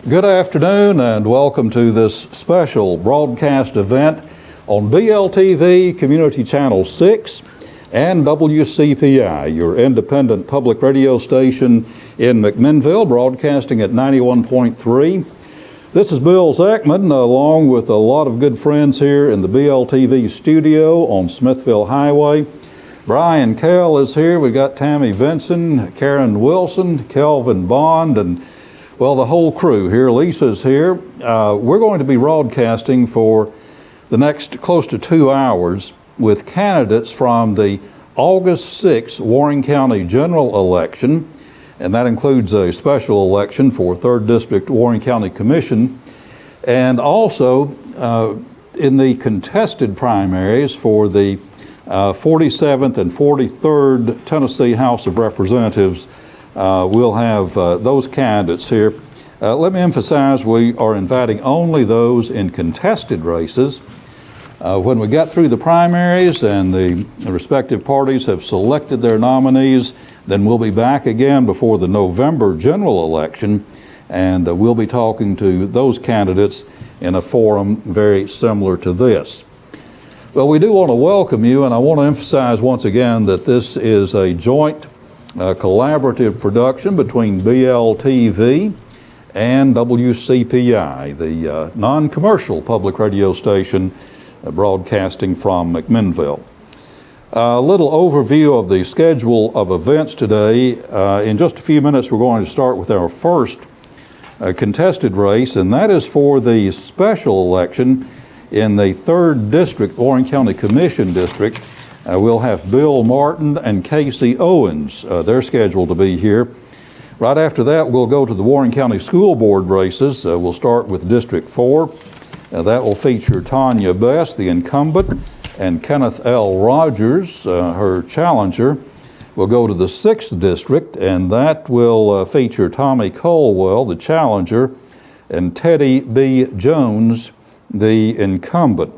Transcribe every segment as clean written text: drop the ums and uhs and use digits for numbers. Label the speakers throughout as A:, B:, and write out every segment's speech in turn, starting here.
A: Good afternoon and welcome to this special broadcast event on Bltv Community Channel 6 and Wcpi, your independent public radio station in McMinnville, broadcasting at 91.3. This is Bill Zechman, along with a lot of good friends here in the Bltv studio on Smithville Highway. Brian Kell is here. We got Tammy Vinson, Karen Wilson, Kelvin Bond, and well, the whole crew here. Lisa's here. We're going to be broadcasting for the next close to 2 hours with candidates from the August 6th Warren County general election, and that includes a special election for 3rd District Warren County Commission, and also in the contested primaries for the 47th and 43rd Tennessee House of Representatives. We'll have those candidates here. Let me emphasize, we are inviting only those in contested races. When we get through the primaries and the respective parties have selected their nominees, then we'll be back again before the November general election, and we'll be talking to those candidates in a forum very similar to this. Well, we do want to welcome you, and I want to emphasize once again that this is a joint collaborative production between Bltv and Wcpi, the non-commercial public radio station broadcasting from McMinnville. A little overview of the schedule of events today. In just a few minutes, we're going to start with our first contested race, and that is for the special election in the 3rd District Warren County Commission District. We'll have Bill Martin and Casey Owens. They're scheduled to be here. Right after that, we'll go to the Warren County School Board races. We'll start with District 4. That will feature Tanya Best, the incumbent, and Kenneth L. Rogers, her challenger. We'll go to the 6th District, and that will feature Tommy Colwell, the challenger, and Teddy B. Jones, the incumbent.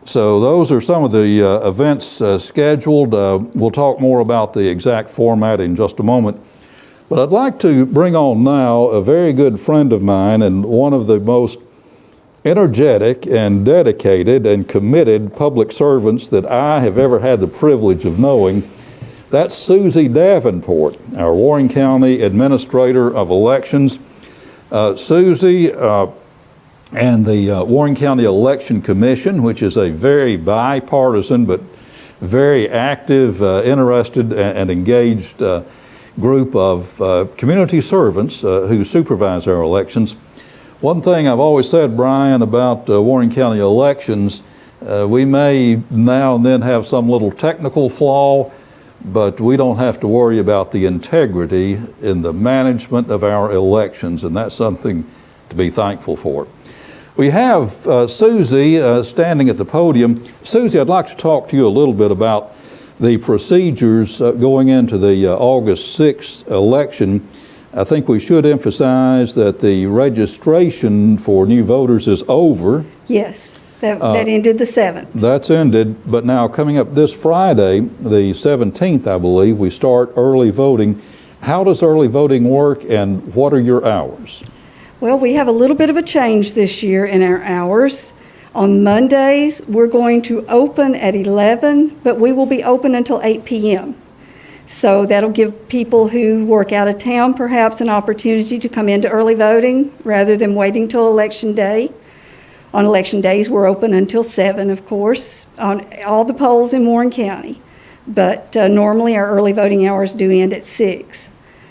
A: So those are some of the events scheduled. We'll talk more about the exact format in just a moment. But I'd like to bring on now a very good friend of mine and one of the most energetic and dedicated and committed public servants that I have ever had the privilege of knowing. That's Susie Davenport, our Warren County Administrator of Elections. Susie, and the Warren County Election Commission, which is a very bipartisan but very active, interested, and engaged group of community servants who supervise our elections. One thing I've always said, Brian, about Warren County elections, we may now and then have some little technical flaw, but we don't have to worry about the integrity in the management of our elections, and that's something to be thankful for. We have Susie standing at the podium. Susie, I'd like to talk to you a little bit about the procedures going into the August 6th election. I think we should emphasize that the registration for new voters is over.
B: Yes, that ended the 7th.
A: That's ended, but now coming up this Friday, the 17th, I believe, we start early voting. How does early voting work, and what are your hours?
B: Well, we have a little bit of a change this year in our hours. On Mondays, we're going to open at 11, but we will be open until 8 p.m. So that'll give people who work out of town perhaps an opportunity to come into early voting rather than waiting till Election Day. On election days, we're open until 7, of course, on all the polls in Warren County. But normally our early voting hours do end at 6.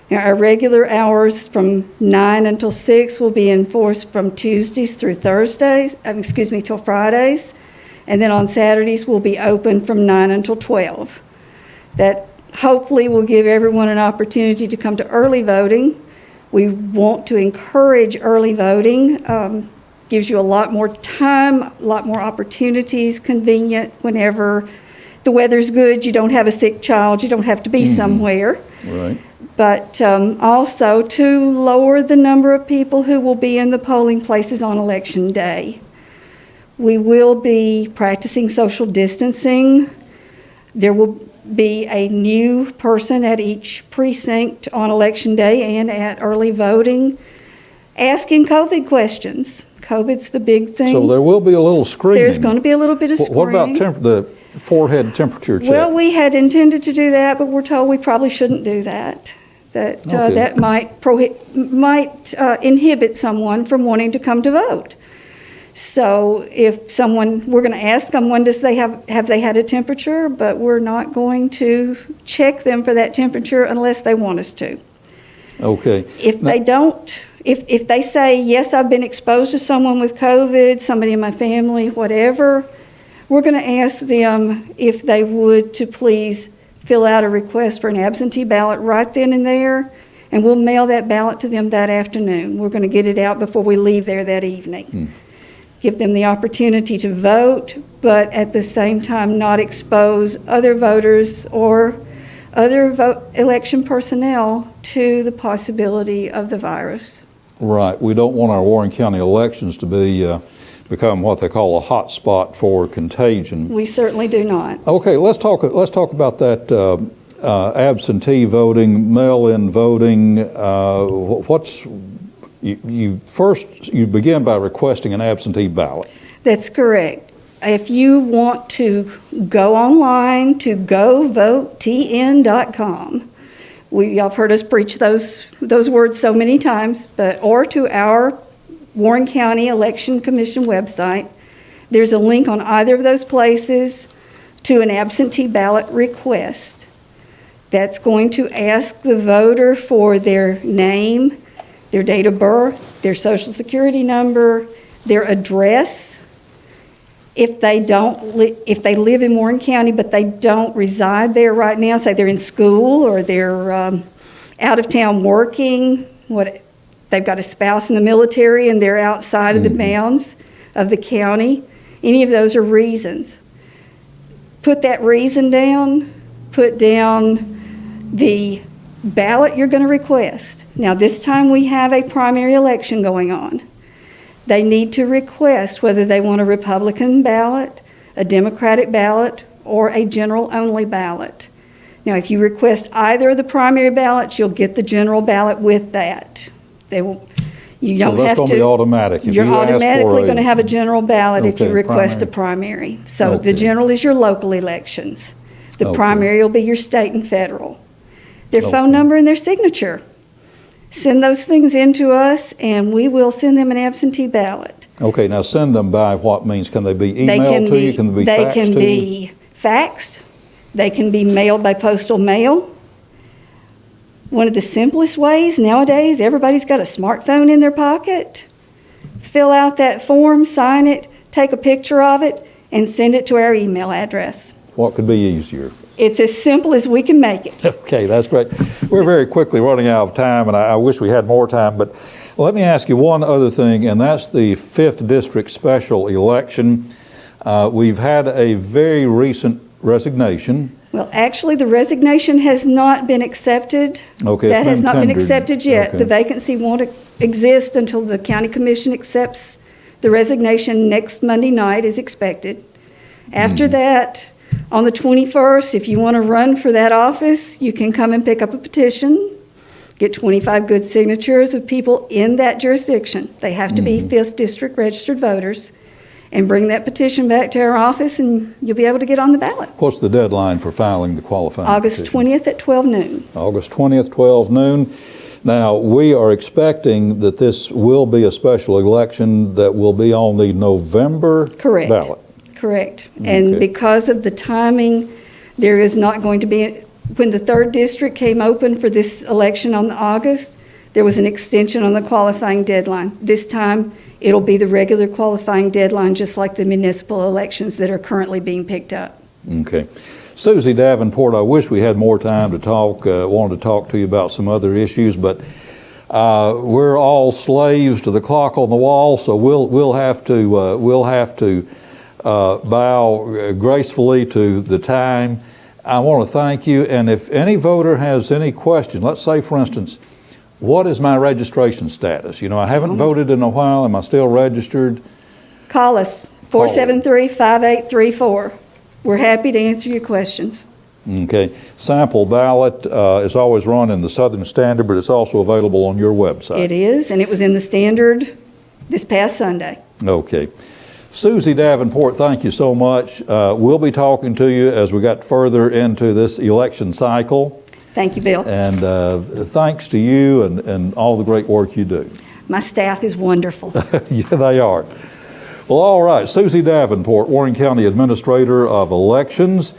B: Now, our regular hours from 9 until 6 will be enforced from Tuesdays through Thursdays, till Fridays. And then on Saturdays, we'll be open from 9 until 12. That hopefully will give everyone an opportunity to come to early voting. We want to encourage early voting. Gives you a lot more time, a lot more opportunities, convenient whenever the weather's good, you don't have a sick child, you don't have to be somewhere.
A: Right.
B: But also to lower the number of people who will be in the polling places on Election Day. We will be practicing social distancing. There will be a new person at each precinct on Election Day and at early voting. Asking COVID questions. COVID's the big thing.
A: So there will be a little screening.
B: There's going to be a little bit of screening.
A: What about the forehead temperature check?
B: Well, we had intended to do that, but we're told we probably shouldn't do that. That might inhibit someone from wanting to come to vote. So we're going to ask them when have they had a temperature, but we're not going to check them for that temperature unless they want us to.
A: Okay.
B: If they don't, if they say, yes, I've been exposed to someone with COVID, somebody in my family, whatever, we're going to ask them if they would to please fill out a request for an absentee ballot right then and there, and we'll mail that ballot to them that afternoon. We're going to get it out before we leave there that evening. Give them the opportunity to vote, but at the same time not expose other voters or other election personnel to the possibility of the virus.
A: Right. We don't want our Warren County elections to become what they call a hot spot for contagion.
B: We certainly do not.
A: Okay, let's talk about that absentee voting, mail-in voting. You begin by requesting an absentee ballot. That's
B: correct. If you want to go online to govotn.com, y'all have heard us preach those words so many times, or to our Warren County Election Commission website. There's a link on either of those places to an absentee ballot request. That's going to ask the voter for their name, their date of birth, their social security number, their address. If they live in Warren County but they don't reside there right now, say they're in school or they're out of town working, they've got a spouse in the military and they're outside of the bounds of the county, any of those are reasons. Put that reason down, put down the ballot you're going to request. Now this time we have a primary election going on. They need to request whether they want a Republican ballot, a Democratic ballot, or a general-only ballot. Now, if you request either of the primary ballots, you'll get the general ballot with that. You don't
A: so that's going to be automatic.
B: You're automatically going to have a general ballot if you request a primary. So the general is your local elections. The primary will be your state and federal. Their phone number and their signature. Send those things in to us, and we will send them an absentee ballot.
A: Okay, now send them by what means? Can they be emailed to you? Can they be faxed to you? They can be
B: faxed. They can be mailed by postal mail. One of the simplest ways nowadays, everybody's got a smartphone in their pocket. Fill out that form, sign it, take a picture of it, and send it to our email address.
A: What could be easier?
B: It's as simple as we can make it.
A: Okay, that's great. We're very quickly running out of time, and I wish we had more time, but let me ask you one other thing, and that's the 5th District special election. We've had a very recent resignation.
B: Well, actually, the resignation has not been accepted.
A: Okay,
B: that has not been accepted yet.
A: Okay.
B: The vacancy won't exist until the county commission accepts the resignation next Monday night is expected. After that, on the 21st, if you want to run for that office, you can come and pick up a petition, get 25 good signatures of people in that jurisdiction. They have to be 5th District registered voters, and bring that petition back to our office, and you'll be able to get on the ballot.
A: What's the deadline for filing the qualifying
B: August
A: petition?
B: 20th at 12 noon.
A: August 20th, 12 noon. Now, we are expecting that this will be a special election that will be on the November ballot.
B: Correct. And because of the timing, there is not going to be, when the 3rd District came open for this election on August, there was an extension on the qualifying deadline. This time, it'll be the regular qualifying deadline, just like the municipal elections that are currently being picked up.
A: Okay. Susie Davenport, I wish we had more time to talk. Wanted to talk to you about some other issues, but we're all slaves to the clock on the wall, so we'll have to bow gracefully to the time. I want to thank you, and if any voter has any question, let's say, for instance, what is my registration status? You know, I haven't voted in a while. Am I still registered?
B: Call us, 473-5834. We're happy to answer your questions.
A: Okay. Sample ballot is always run in the Southern Standard, but it's also available on your website.
B: It is, and it was in the Standard this past Sunday.
A: Okay. Susie Davenport, thank you so much. We'll be talking to you as we got further into this election cycle.
B: Thank you, Bill.
A: And thanks to you and all the great work you do.
B: My staff is wonderful.
A: Yeah, they are. Well, all right. Susie Davenport, Warren County Administrator of Elections.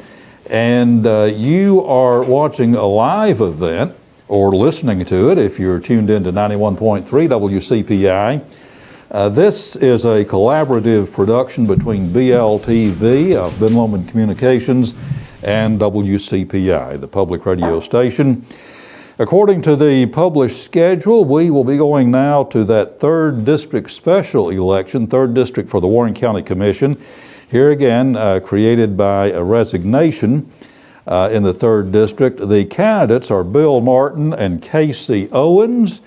A: And you are watching a live event or listening to it if you're tuned into 91.3 WCPI. This is a collaborative production between BLTV of Ben Lomond Communications and WCPI, the public radio station. According to the published schedule, we will be going now to that 3rd District special election, 3rd District for the Warren County Commission. Here again, created by a resignation in the 3rd District. The candidates are Bill Martin and Casey Owens.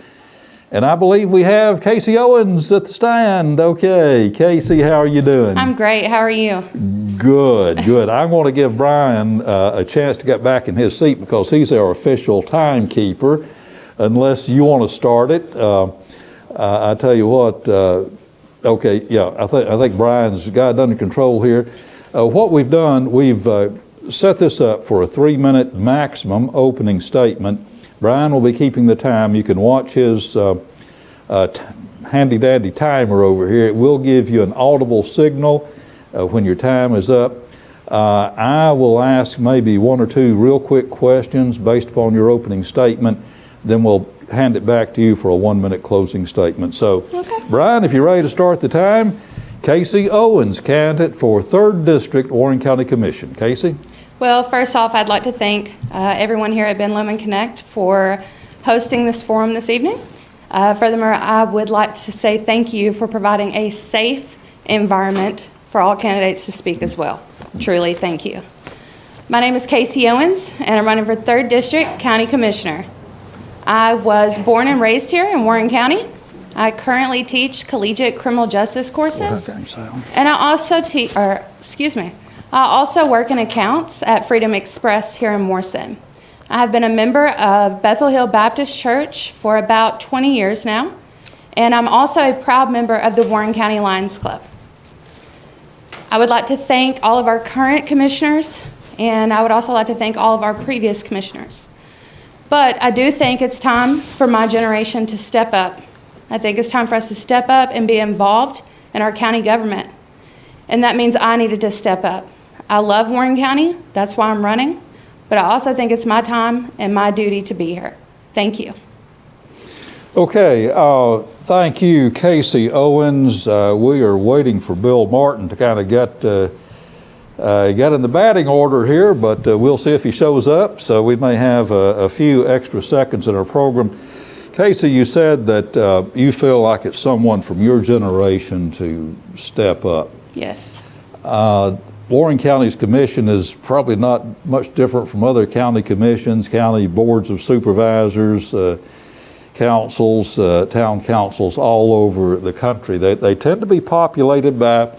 A: And I believe we have Casey Owens at the stand. Okay, Casey, how are you doing?
C: I'm great. How are you?
A: Good, good. I'm going to give Brian a chance to get back in his seat because he's our official timekeeper, unless you want to start it. I tell you what, okay, yeah, I think Brian's got it under control here. What we've done, we've set this up for a 3-minute maximum opening statement. Brian will be keeping the time. You can watch his handy-dandy timer over here. It will give you an audible signal when your time is up. I will ask maybe 1 or 2 real quick questions based upon your opening statement. Then we'll hand it back to you for a 1-minute closing statement. So, okay. Brian, if you're ready to start the time, Casey Owens, candidate for 3rd District, Warren County Commission. Casey?
C: Well, first off, I'd like to thank everyone here at Ben Lomond Connect for hosting this forum this evening. Furthermore, I would like to say thank you for providing a safe environment for all candidates to speak as well. Truly, thank you. My name is Casey Owens, and I'm running for 3rd District County Commissioner. I was born and raised here in Warren County. I currently teach collegiate criminal justice courses, and I also work in accounts at Freedom Express here in Morrison. I have been a member of Bethel Hill Baptist Church for about 20 years now, and I'm also a proud member of the Warren County Lions Club. I would like to thank all of our current commissioners, and I would also like to thank all of our previous commissioners. But I do think it's time for my generation to step up. I think it's time for us to step up and be involved in our county government. And that means I needed to step up. I love Warren County, that's why I'm running, but I also think it's my time and my duty to be here. Thank you.
A: Okay, thank you, Casey Owens. We are waiting for Bill Martin to kind of get in the batting order here, but we'll see if he shows up. So we may have a few extra seconds in our program. Casey, you said that you feel like it's someone from your generation to step up.
C: Yes.
A: Warren County's commission is probably not much different from other county commissions, county boards of supervisors, councils, town councils all over the country. They tend to be populated by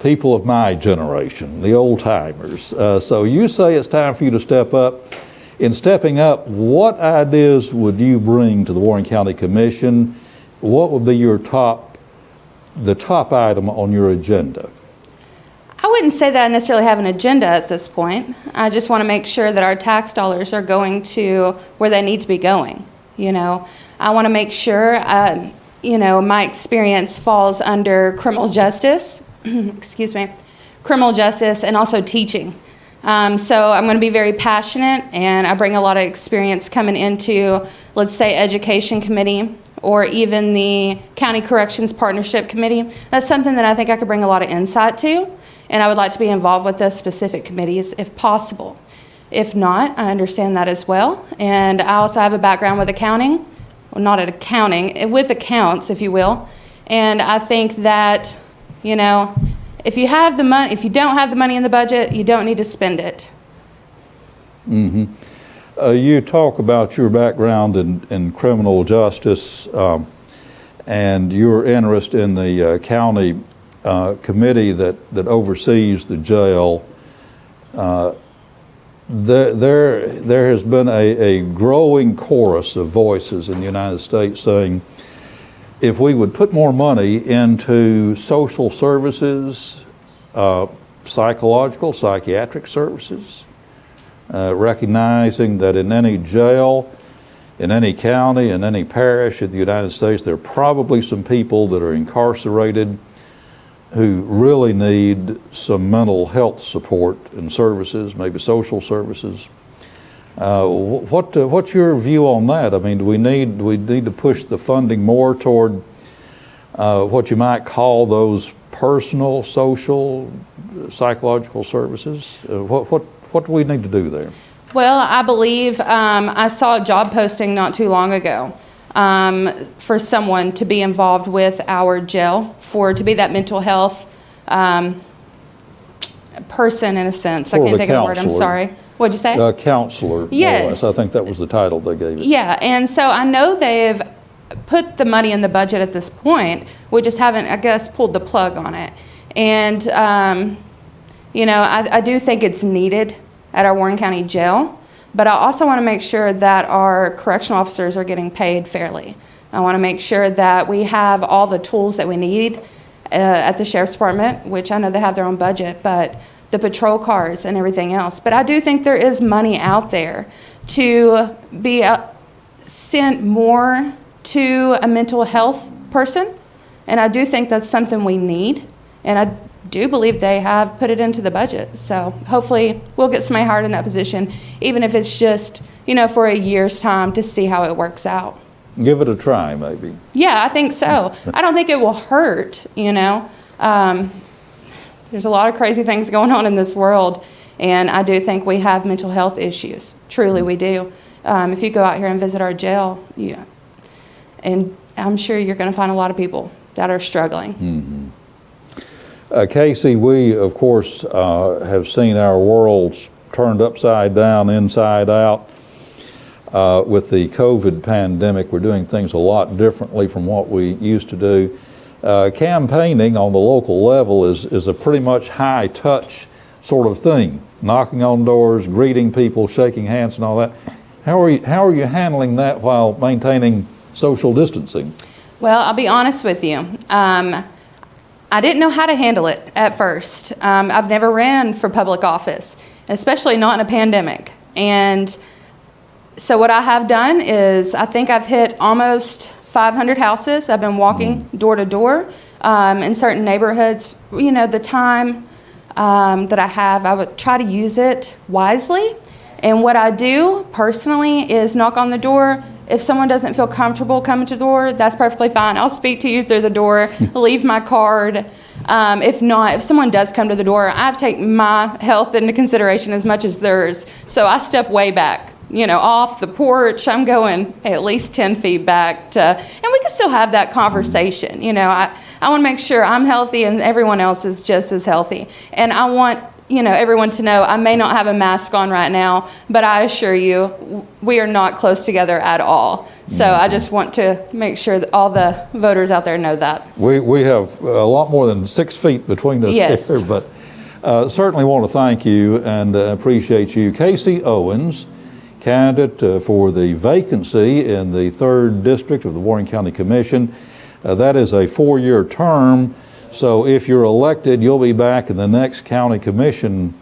A: people of my generation, the old timers. So you say it's time for you to step up. In stepping up, what ideas would you bring to the Warren County Commission? What would be the top item on your agenda?
C: I wouldn't say that I necessarily have an agenda at this point. I just want to make sure that our tax dollars are going to where they need to be going. You know, I want to make sure, my experience falls under criminal justice, criminal justice, and also teaching. So I'm going to be very passionate, and I bring a lot of experience coming into, let's say, Education Committee or even the County Corrections Partnership Committee. That's something that I think I could bring a lot of insight to, and I would like to be involved with those specific committees if possible. If not, I understand that as well. And I also have a background with accounting, well, not at accounting, with accounts, if you will. And I think that, if you have the money, if you don't have the money in the budget, you don't need to spend it.
A: Mm-hmm. You talk about your background in criminal justice and your interest in the county committee that oversees the jail. there has been a growing chorus of voices in the United States saying, if we would put more money into social services, psychological, psychiatric services, recognizing that in any jail, in any county, in any parish in the United States, there are probably some people that are incarcerated who really need some mental health support and services, maybe social services. What's your view on that? I mean, do we need to push the funding more toward what you might call those personal, social, psychological services? What do we need to do there?
C: Well, I believe I saw a job posting not too long ago for someone to be involved with our jail, to be that mental health person in a sense. I can't think of the word, I'm sorry. What'd you say?
A: Counselor.
C: Yes.
A: I think that was the title they gave it.
C: Yeah, and so I know they've put the money in the budget at this point. We just haven't, I guess, pulled the plug on it. And, you know, I do think it's needed at our Warren County Jail, but I also want to make sure that our correctional officers are getting paid fairly. I want to make sure that we have all the tools that we need at the Sheriff's Department, which I know they have their own budget, but the patrol cars and everything else. But I do think there is money out there to be sent more to a mental health person, and I do think that's something we need, and I do believe they have put it into the budget. So hopefully we'll get somebody hired in that position, even if it's just, you know, for a year's time to see how it works out.
A: Give it a try, maybe.
C: Yeah, I think so. I don't think it will hurt, you know. There's a lot of crazy things going on in this world, and I do think we have mental health issues. Truly, we do. If you go out here and visit our jail, yeah, and I'm sure you're going to find a lot of people that are struggling.
A: Mm-hmm. Casey, we, of course, have seen our worlds turned upside down, inside out. With the COVID pandemic, we're doing things a lot differently from what we used to do. Campaigning on the local level is a pretty much high-touch sort of thing, knocking on doors, greeting people, shaking hands and all that. How are you handling that while maintaining social distancing?
C: Well, I'll be honest with you. I didn't know how to handle it at first. I've never ran for public office, especially not in a pandemic. And so what I have done is I think I've hit almost 500 houses. I've been walking door to door in certain neighborhoods. You know, the time that I have, I would try to use it wisely. And what I do personally is knock on the door. If someone doesn't feel comfortable coming to the door, that's perfectly fine. I'll speak to you through the door, leave my card. If not, if someone does come to the door, I have to take my health into consideration as much as theirs. So I step way back, you know, off the porch. I'm going at least 10 feet back and we can still have that conversation. You know, I want to make sure I'm healthy and everyone else is just as healthy. And I want, you know, everyone to know I may not have a mask on right now, but I assure you we are not close together at all. So I just want to make sure that all the voters out there know that.
A: We have a lot more than 6 feet between us
C: Yes.
A: here, but certainly want to thank you and appreciate you. Casey Owens, candidate for the vacancy in the 3rd District of the Warren County Commission. That is a 4-year term. So if you're elected, you'll be back in the next county commission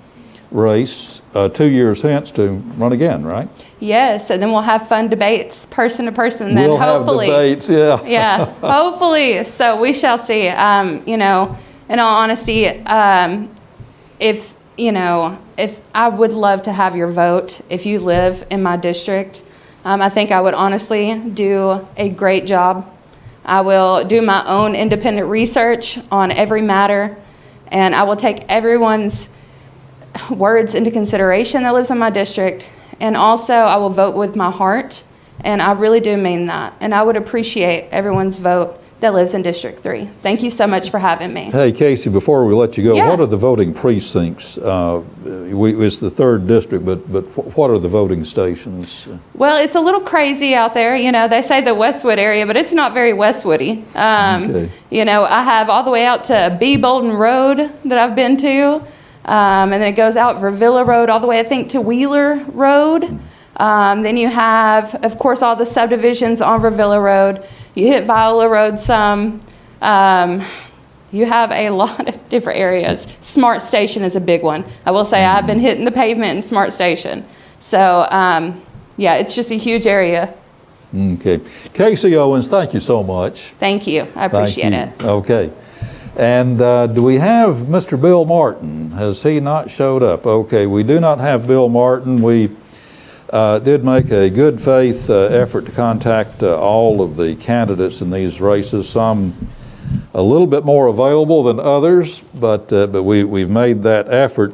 A: race 2 years hence to run again, right?
C: Yes, and then we'll have fun debates, person to person. Then
A: we'll
C: hopefully,
A: have debates, yeah.
C: Yeah, hopefully. So we shall see. You know, in all honesty, if I would love to have your vote if you live in my district. I think I would honestly do a great job. I will do my own independent research on every matter, and I will take everyone's words into consideration that lives in my district, and also I will vote with my heart, and I really do mean that, and I would appreciate everyone's vote that lives in District 3. Thank you so much for having me.
A: Hey, Casey, before we let you go,
C: Yeah.
A: what are the voting precincts? It's the 3rd District, but what are the voting stations?
C: Well, it's a little crazy out there. You know, they say the Westwood area, but it's not very Westwoody.
A: Okay.
C: You know, I have all the way out to B. Bolden Road that I've been to. and then it goes out Vervilla Road all the way, I think, to Wheeler Road. Then you have, of course, all the subdivisions on Vervilla Road. You hit Viola Road some. You have a lot of different areas. Smart Station is a big one. I will say I've been hitting the pavement in Smart Station. So, yeah, it's just a huge area.
A: Okay. Casey Owens, thank you so much.
C: Thank you. I appreciate it.
A: Okay. And do we have Mr. Bill Martin? Has he not showed up? Okay, we do not have Bill Martin. We did make a good faith effort to contact all of the candidates in these races, some a little bit more available than others, but we've made that effort.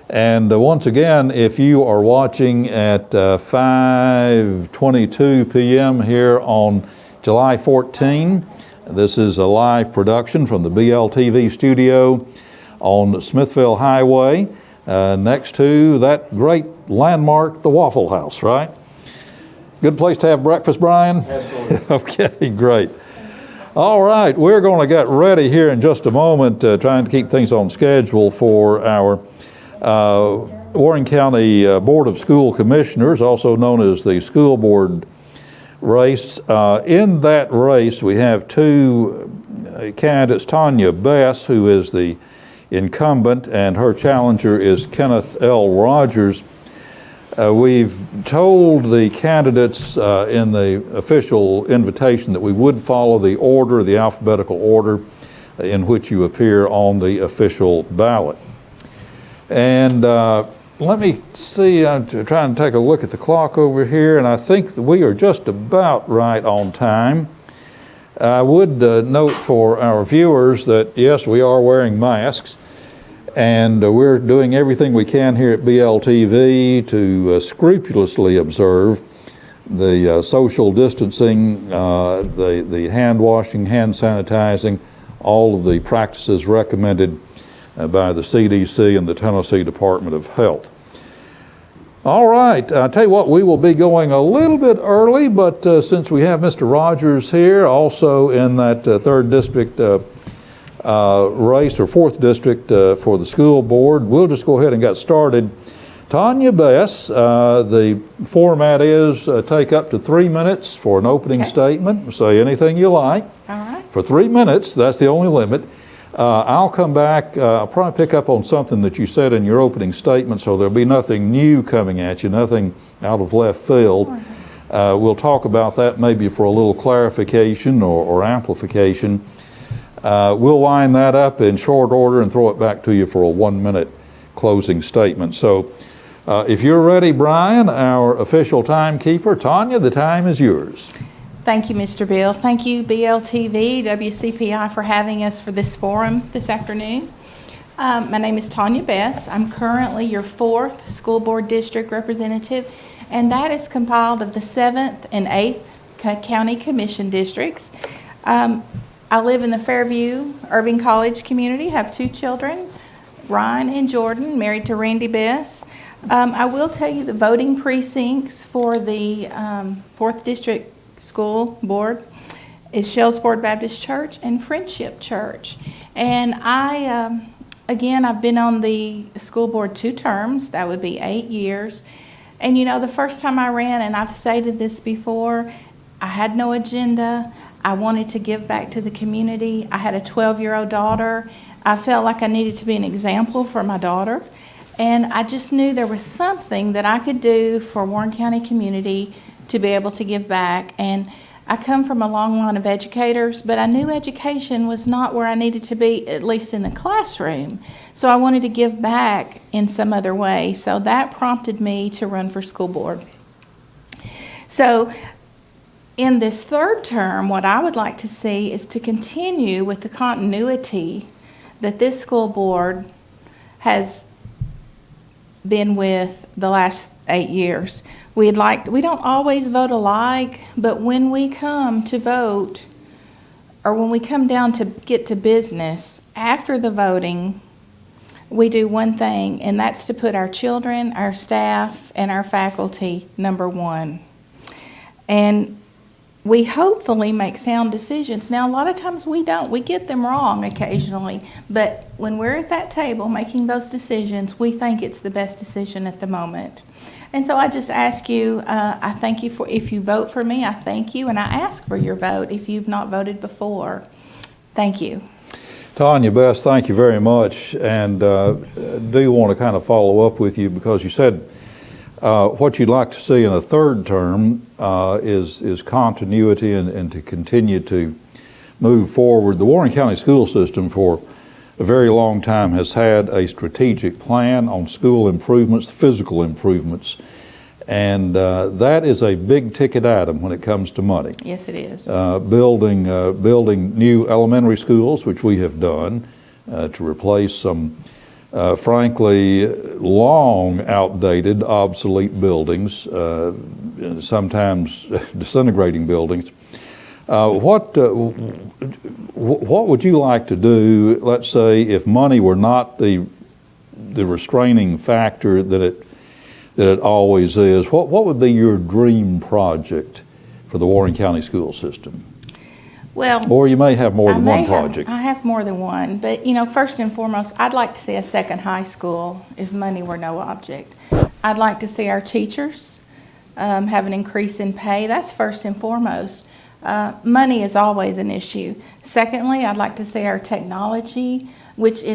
A: And once again, if you are watching at 5:22 p.m. here on July 14, this is a live production from the Bltv studio on Smithville Highway, next to that great landmark, the Waffle House, right? Good place to have breakfast, Brian?
D: Absolutely.
A: Okay, great. All right, we're going to get ready here in just a moment, trying to keep things on schedule for our Warren County Board of School Commissioners, also known as the school board race. In that race, we have two candidates, Tanya Bess, who is the incumbent, and her challenger is Kenneth L. Rogers. We've told the candidates in the official invitation that we would follow the order, the alphabetical order in which you appear on the official ballot. And let me see, I'm trying to take a look at the clock over here, and I think that we are just about right on time. I would note for our viewers that, yes, we are wearing masks, and we're doing everything we can here at BLTV to scrupulously observe the social distancing, the hand washing, hand sanitizing, all of the practices recommended by the CDC and the Tennessee Department of Health. All right, I'll tell you what, we will be going a little bit early, but since we have Mr. Rogers here, also in that 3rd District race, or 4th District for the school board, we'll just go ahead and get started. Tanya Bess, the format is take up to 3 minutes for an opening statement. Say anything you like.
E: All right.
A: For 3 minutes, that's the only limit. I'll come back, I'll probably pick up on something that you said in your opening statement, so there'll be nothing new coming at you, nothing out of left field. We'll talk about that maybe for a little clarification or amplification. We'll wind that up in short order and throw it back to you for a 1 minute closing statement. So if you're ready, Brian, our official timekeeper, Tanya, the time is yours.
E: Thank you, Mr. Bill. Thank you, BLTV, WCPI, for having us for this forum this afternoon. My name is Tanya Bess. I'm currently your 4th school board district representative, and that is compiled of the 7th and 8th county commission districts. I live in the Fairview Irving College community, have 2 children, Ryan and Jordan, married to Randy Bess. I will tell you the voting precincts for the 4th District School Board is Shells Ford Baptist Church and Friendship Church. And I've been on the school board 2 terms, that would be 8 years. And you know, the first time I ran, and I've stated this before, I had no agenda. I wanted to give back to the community. I had a 12-year-old daughter. I felt like I needed to be an example for my daughter. And I just knew there was something that I could do for Warren County community to be able to give back. And I come from a long line of educators, but I knew education was not where I needed to be, at least in the classroom. So I wanted to give back in some other way. So that prompted me to run for school board. So in this 3rd term, what I would like to see is to continue with the continuity that this school board has been with the last 8 years. We don't always vote alike, but when we come to vote, or when we come down to get to business, after the voting, we do one thing, and that's to put our children, our staff, and our faculty number 1. And we hopefully make sound decisions. Now, a lot of times we don't. We get them wrong occasionally. But when we're at that table making those decisions, we think it's the best decision at the moment. And so I just ask you, I thank you for, if you vote for me, I thank you. And I ask for your vote if you've not voted before. Thank you.
A: Tanya Bess, thank you very much. And do want to kind of follow up with you because you said what you'd like to see in a third term is continuity and to continue to move forward. The Warren County school system for a very long time has had a strategic plan on school improvements, physical improvements, and that is a big ticket item when it comes to money.
E: Yes, it is.
A: Building new elementary schools, which we have done, to replace some frankly long outdated, obsolete buildings, sometimes disintegrating buildings. What would you like to do, let's say, if money were not the restraining factor that it always is? What would be your dream project for the Warren County school system?
E: Well,
A: or you may have more than one project.
E: I have more than one, but first and foremost, I'd like to see a second high school if money were no object. I'd like to see our teachers have an increase in pay. That's first and foremost. Money is always an issue. Secondly, I'd like to see our technology, which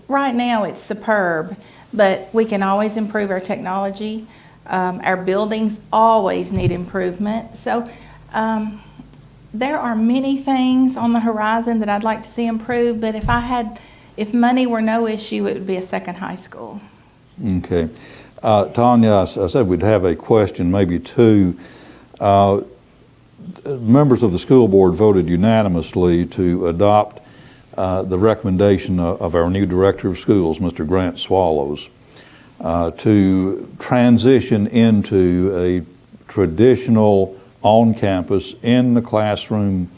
E: right now it's superb, but we can always improve our technology. Our buildings always need improvement. So there are many things on the horizon that I'd like to see improved, but if money were no issue, it would be a second high school.
A: Okay. Tanya, I said we'd have a question, maybe two. Members of the school board voted unanimously to adopt the recommendation of our new director of schools, Mr. Grant Swallows, to transition into a traditional on-campus, in the classroom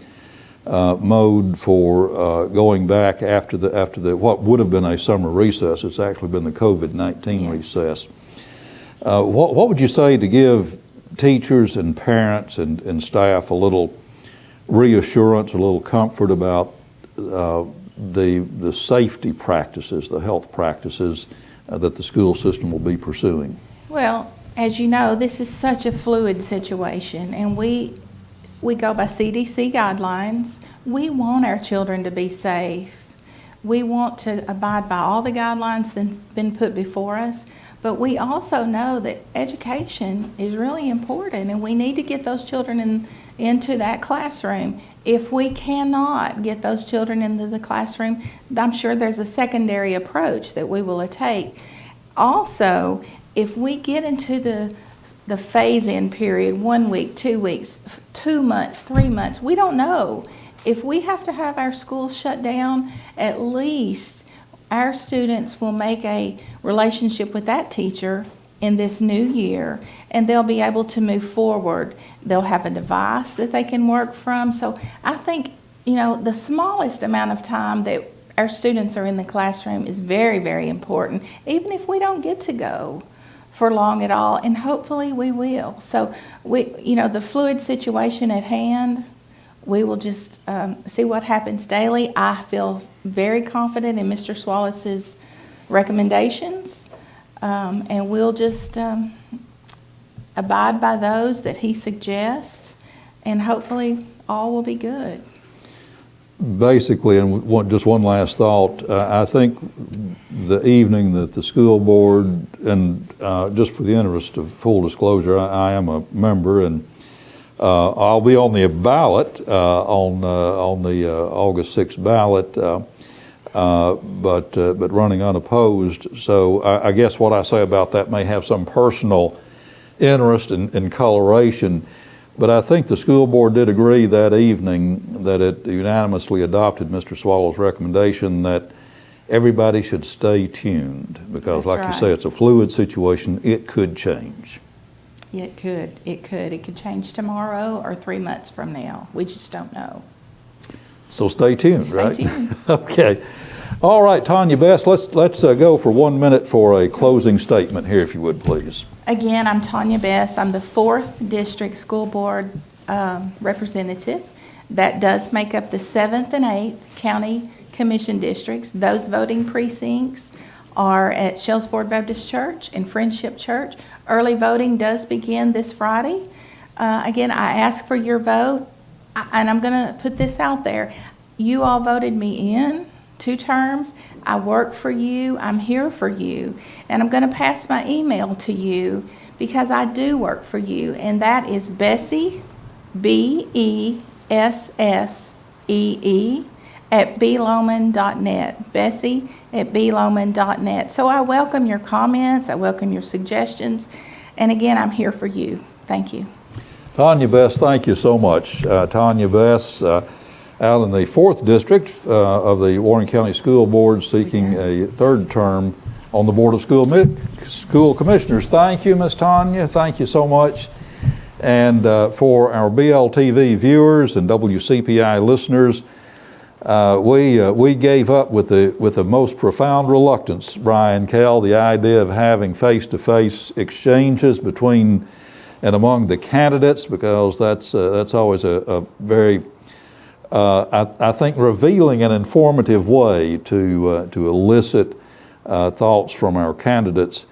A: mode for going back after the what would have been a summer recess. It's actually been the COVID-19 recess. What would you say to give teachers and parents and staff a little reassurance, a little comfort about the safety practices, the health practices that the school system will be pursuing?
E: Well, as you know, this is such a fluid situation, and we go by CDC guidelines. We want our children to be safe. We want to abide by all the guidelines that's been put before us, but we also know that education is really important, and we need to get those children into that classroom. If we cannot get those children into the classroom, I'm sure there's a secondary approach that we will take. Also, if we get into the phase-in period, 1 week, 2 weeks, 2 months, 3 months, we don't know. If we have to have our schools shut down, at least our students will make a relationship with that teacher in this new year, and they'll be able to move forward. They'll have a device that they can work from. So I think, the smallest amount of time that our students are in the classroom is very, very important, even if we don't get to go for long at all, and hopefully we will. So the fluid situation at hand, we will just see what happens daily. I feel very confident in Mr. Swallow's recommendations, and we'll just abide by those that he suggests, and hopefully all will be good.
A: Basically, and just one last thought, I think the evening that the school board, and just for the interest of full disclosure, I am a member, and I'll be on the ballot, on the August 6th ballot, but running unopposed. So I guess what I say about that may have some personal interest and coloration. But I think the school board did agree that evening that it unanimously adopted Mr. Swallow's recommendation that everybody should stay tuned, because like you say, it's a fluid situation. It could change.
E: It could. It could change tomorrow or 3 months from now. We just don't know.
A: So stay tuned, right?
E: Stay tuned.
A: Okay. All right, Tanya Bess, let's go for 1 minute for a closing statement here, if you would, please.
E: Again, I'm Tanya Bess. I'm the 4th District School Board representative. That does make up the 7th and 8th county commission districts. Those voting precincts are at Shellsford Baptist Church and Friendship Church. Early voting does begin this Friday. Again, I ask for your vote, and I'm going to put this out there. You all voted me in 2 terms. I work for you. I'm here for you. And I'm going to pass my email to you because I do work for you. And that is Bessie, Bessee, at bloman.net. Bessie at bloman.net. So I welcome your comments. I welcome your suggestions. And again, I'm here for you. Thank you.
A: Tanya Bess, thank you so much. Tanya Bess, out in the 4th District of the Warren County School Board, seeking a 3rd term on the Board of School Commissioners. Thank you, Ms. Tanya. Thank you so much. And for our BLTV viewers and WCPI listeners, we gave up with the most profound reluctance, Brian Kell, the idea of having face-to-face exchanges between and among the candidates, because that's always a very I think revealing and informative way to elicit thoughts from our candidates.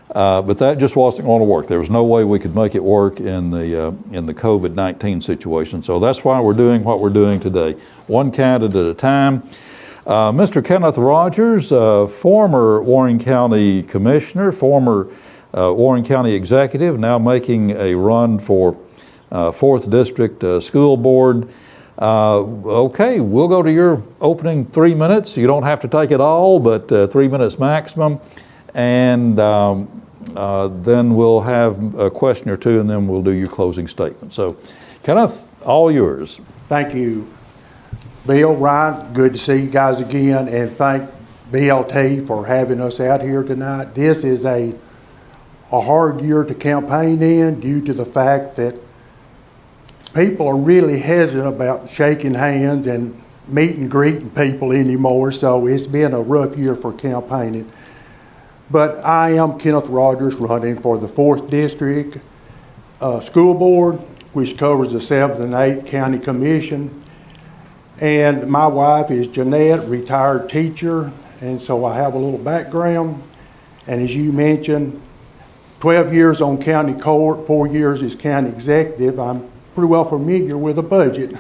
A: But that just wasn't going to work. There was no way we could make it work in the COVID-19 situation. So that's why we're doing what we're doing today, one candidate at a time. Mr. Kenneth Rogers, former Warren County Commissioner, former Warren County Executive, now making a run for 4th District School Board. Okay, we'll go to your opening 3 minutes. You don't have to take it all, but 3 minutes maximum. And then we'll have a question or two, and then we'll do your closing statement. So, Kenneth, all yours.
D: Thank you, Bill, Ryan. Good to see you guys again, and thank BLT for having us out here tonight. This is a hard year to campaign in due to the fact that people are really hesitant about shaking hands and meet and greeting people anymore, so it's been a rough year for campaigning. But I am Kenneth Rogers, running for the 4th District School Board, which covers the 7th and 8th County Commission. And my wife is Jeanette, retired teacher, and so I have a little background. And as you mentioned, 12 years on county court, 4 years as county executive. I'm pretty well familiar with the budget.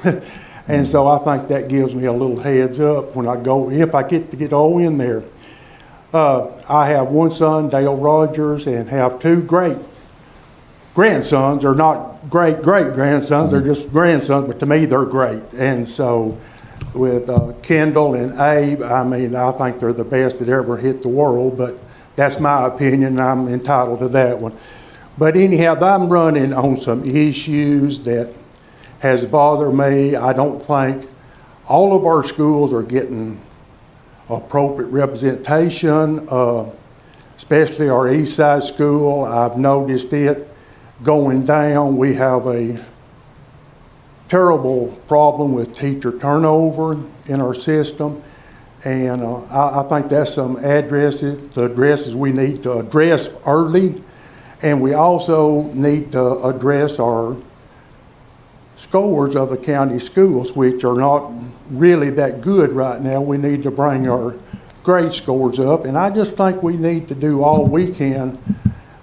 D: And so I think that gives me a little heads up when I go, if I get to get all in there. I have one son, Dale Rogers, and have 2 great grandsons. They're not great-great-grandsons, they're just grandsons, but to me they're great. And so with Kendall and Abe, I mean, I think they're the best that ever hit the world, but that's my opinion, and I'm entitled to that one. But anyhow, I'm running on some issues that has bothered me. I don't think all of our schools are getting appropriate representation, especially our East Side School. I've noticed it going down. We have a terrible problem with teacher turnover in our system, and I think that's some addresses we need to address early, and we also need to address our scores of the county schools, which are not really that good right now. We need to bring our grade scores up, and I just think we need to do all we can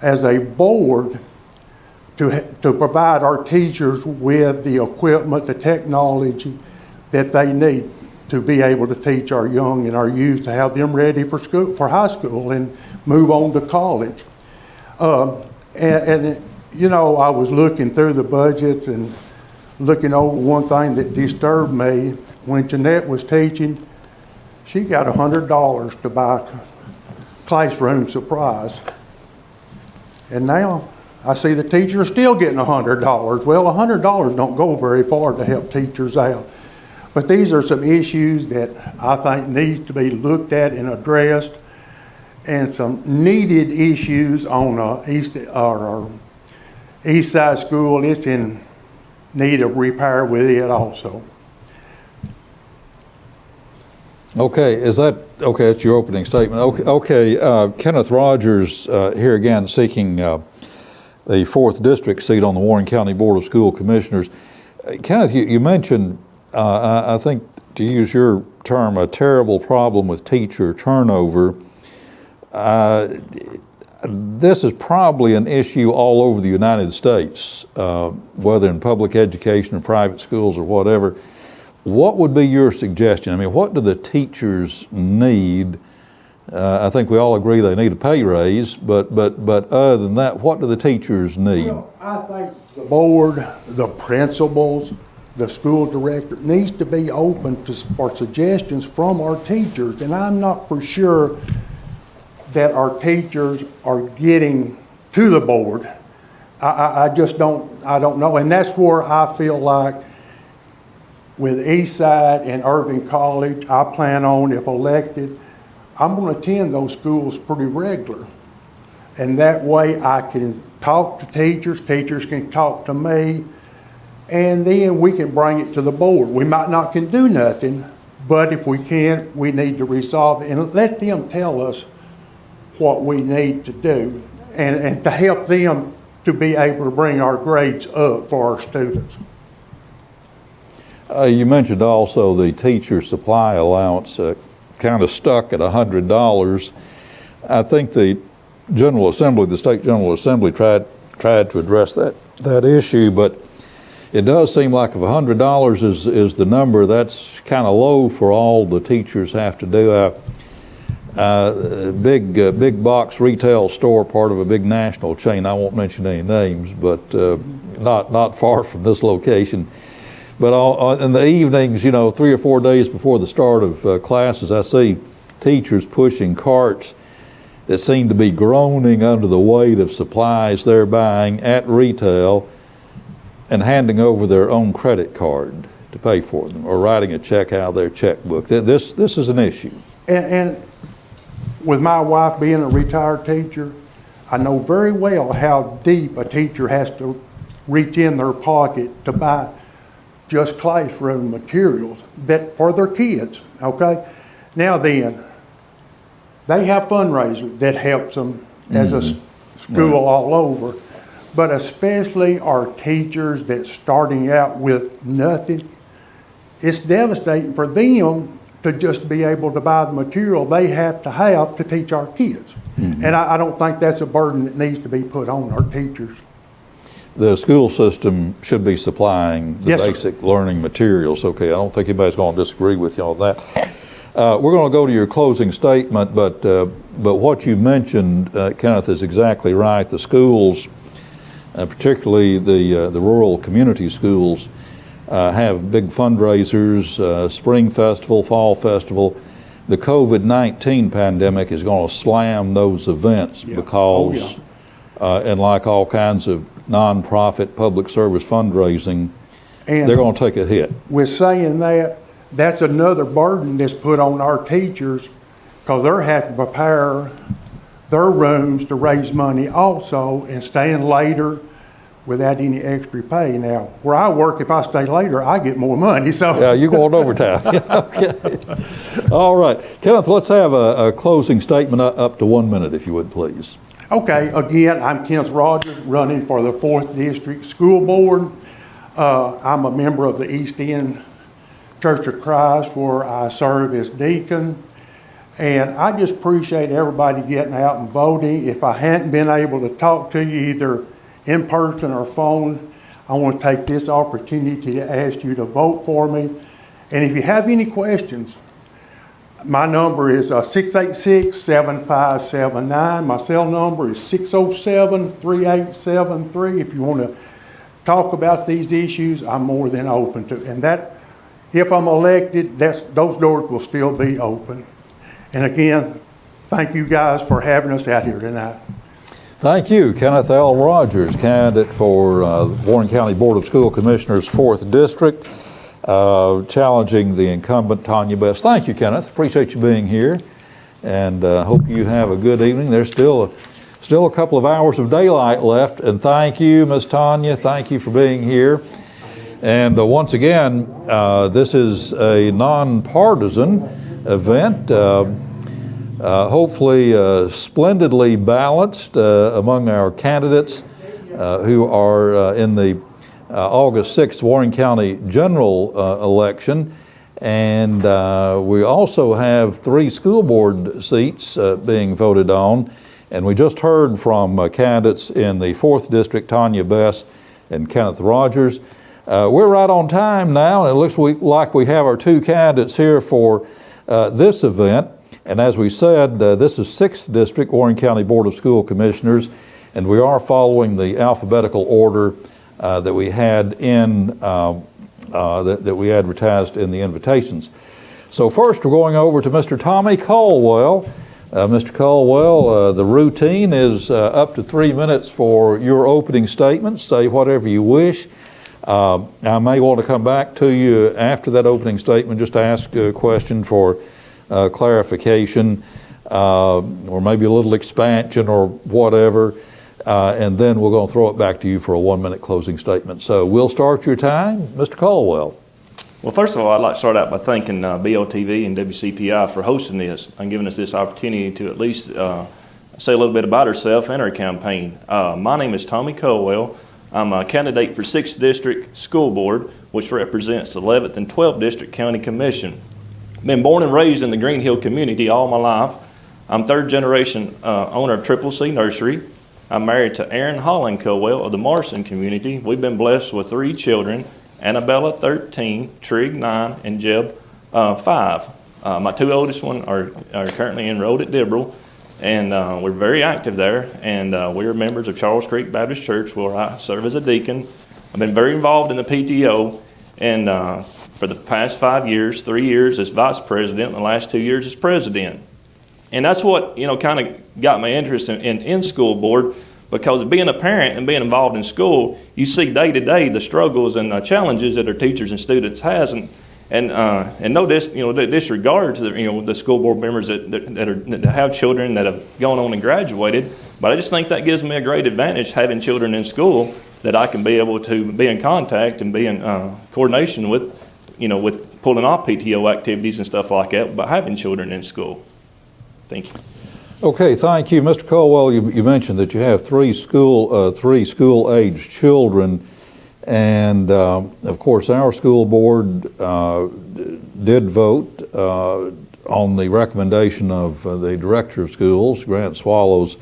D: as a board to provide our teachers with the equipment, the technology that they need to be able to teach our young and our youth, to have them ready for school, for high school, and move on to college. And you know, I was looking through the budgets and looking over one thing that disturbed me. When Jeanette was teaching, she got $100 to buy classroom supplies. And now I see the teachers still getting $100. Well, $100 don't go very far to help teachers out. But these are some issues that I think need to be looked at and addressed, and some needed issues on our East Side School. It's in need of repair with it also.
A: Okay, that's your opening statement. Okay, Kenneth Rogers here again seeking the 4th District seat on the Warren County Board of School Commissioners. Kenneth, you mentioned, I think to use your term, a terrible problem with teacher turnover. This is probably an issue all over the United States, whether in public education or private schools or whatever. What would be your suggestion? I mean, what do the teachers need? I think we all agree they need a pay raise, but other than that, what do the teachers need?
D: Well, I think the board, the principals, the school director needs to be open for suggestions from our teachers, and I'm not for sure that our teachers are getting to the board. I just don't know, and that's where I feel like with Eastside and Irving College, I plan on, if elected, I'm going to attend those schools pretty regular. And that way I can talk to teachers, teachers can talk to me, and then we can bring it to the board. We might not can do nothing, but if we can, we need to resolve it and let them tell us what we need to do and to help them to be able to bring our grades up for our students.
A: You mentioned also the teacher supply allowance kind of stuck at $100. I think the General Assembly, the State General Assembly tried to address that issue, but it does seem like if $100 is the number, that's kind of low for all the teachers have to do. Big box retail store, part of a big national chain, I won't mention any names, but not far from this location. But in the evenings, 3 or 4 days before the start of classes, I see teachers pushing carts that seem to be groaning under the weight of supplies they're buying at retail and handing over their own credit card to pay for them or writing a check out of their checkbook. This is an issue.
D: And with my wife being a retired teacher, I know very well how deep a teacher has to reach in their pocket to buy just classroom materials that for their kids, okay? Now then, they have fundraisers that helps them as a school all over, but especially our teachers that's starting out with nothing. It's devastating for them to just be able to buy the material they have to teach our kids. And I don't think that's a burden that needs to be put on our teachers.
A: The school system should be supplying the basic learning materials. Okay, I don't think anybody's going to disagree with you on that. We're going to go to your closing statement, but what you mentioned, Kenneth, is exactly right. The schools, particularly the rural community schools, have big fundraisers, spring festival, fall festival. The COVID-19 pandemic is going to slam those events because, and like all kinds of nonprofit public service fundraising, and they're going to take a hit.
D: With saying that, that's another burden that's put on our teachers because they're having to prepare their rooms to raise money also and staying later without any extra pay. Now, where I work, if I stay later, I get more money. So
A: yeah, you're going overtime. Okay. All right. Kenneth, let's have a closing statement up to 1 minute, if you would, please.
D: Okay, again, I'm Kenneth Rogers, running for the 4th District School Board. I'm a member of the East End Church of Christ, where I serve as deacon. And I just appreciate everybody getting out and voting. If I hadn't been able to talk to you either in person or phone, I want to take this opportunity to ask you to vote for me. And if you have any questions, my number is 686-7579. My cell number is 607-3873. If you want to talk about these issues, I'm more than open to. And that, if I'm elected, those doors will still be open. And again, thank you guys for having us out here tonight.
A: Thank you, Kenneth L. Rogers, candidate for Warren County Board of School Commissioners, 4th District, challenging the incumbent Tanya Best. Thank you, Kenneth. Appreciate you being here, and hope you have a good evening. There's still a couple of hours of daylight left, and thank you, Ms. Tanya. Thank you for being here. And once again, this is a nonpartisan event. Hopefully splendidly balanced among our candidates who are in the August 6th Warren County general election. And we also have 3 school board seats being voted on. And we just heard from candidates in the 4th District, Tanya Bess and Kenneth Rogers. We're right on time now, and it looks like we have our 2 candidates here for this event. And as we said, this is 6th District, Warren County Board of School Commissioners, and we are following the alphabetical order that we had in that we advertised in the invitations. So first, we're going over to Mr. Tommy Caldwell. Mr. Caldwell, the routine is up to 3 minutes for your opening statement. Say whatever you wish. I may want to come back to you after that opening statement just to ask a question for clarification or maybe a little expansion or whatever, and then we're going to throw it back to you for a 1-minute closing statement. So we'll start your time. Mr. Caldwell.
F: Well, first of all, I'd like to start out by thanking Bltv and WCPI for hosting this and giving us this opportunity to at least say a little bit about ourselves and our campaign. My name is Tommy Caldwell. I'm a candidate for 6th District School Board, which represents the 11th and 12th District County Commission. Been born and raised in the Green Hill community all my life. I'm 3rd generation owner of Triple C Nursery. I'm married to Aaron Holland Caldwell of the Morrison community. We've been blessed with 3 children. Annabella, 13, Trig, 9, and Jeb, 5. My 2 oldest ones are currently enrolled at Dibble, and we're very active there, and we're members of Charles Creek Baptist Church, where I serve as a deacon. I've been very involved in the PTO, and for the past 5 years, 3 years as vice president, and the last 2 years as president. And that's what, kind of got my interest in school board. Because being a parent and being involved in school, you see day to day the struggles and the challenges that our teachers and students has, and no disregard to the school board members that have children that have gone on and graduated. But I just think that gives me a great advantage having children in school, that I can be able to be in contact and be in coordination with pulling off PTO activities and stuff like that by having children in school. Thank you.
A: Okay, thank you. Mr. Caldwell, you mentioned that you have 3 school-aged children, and of course our school board did vote on the recommendation of the director of schools, Grant Swallows,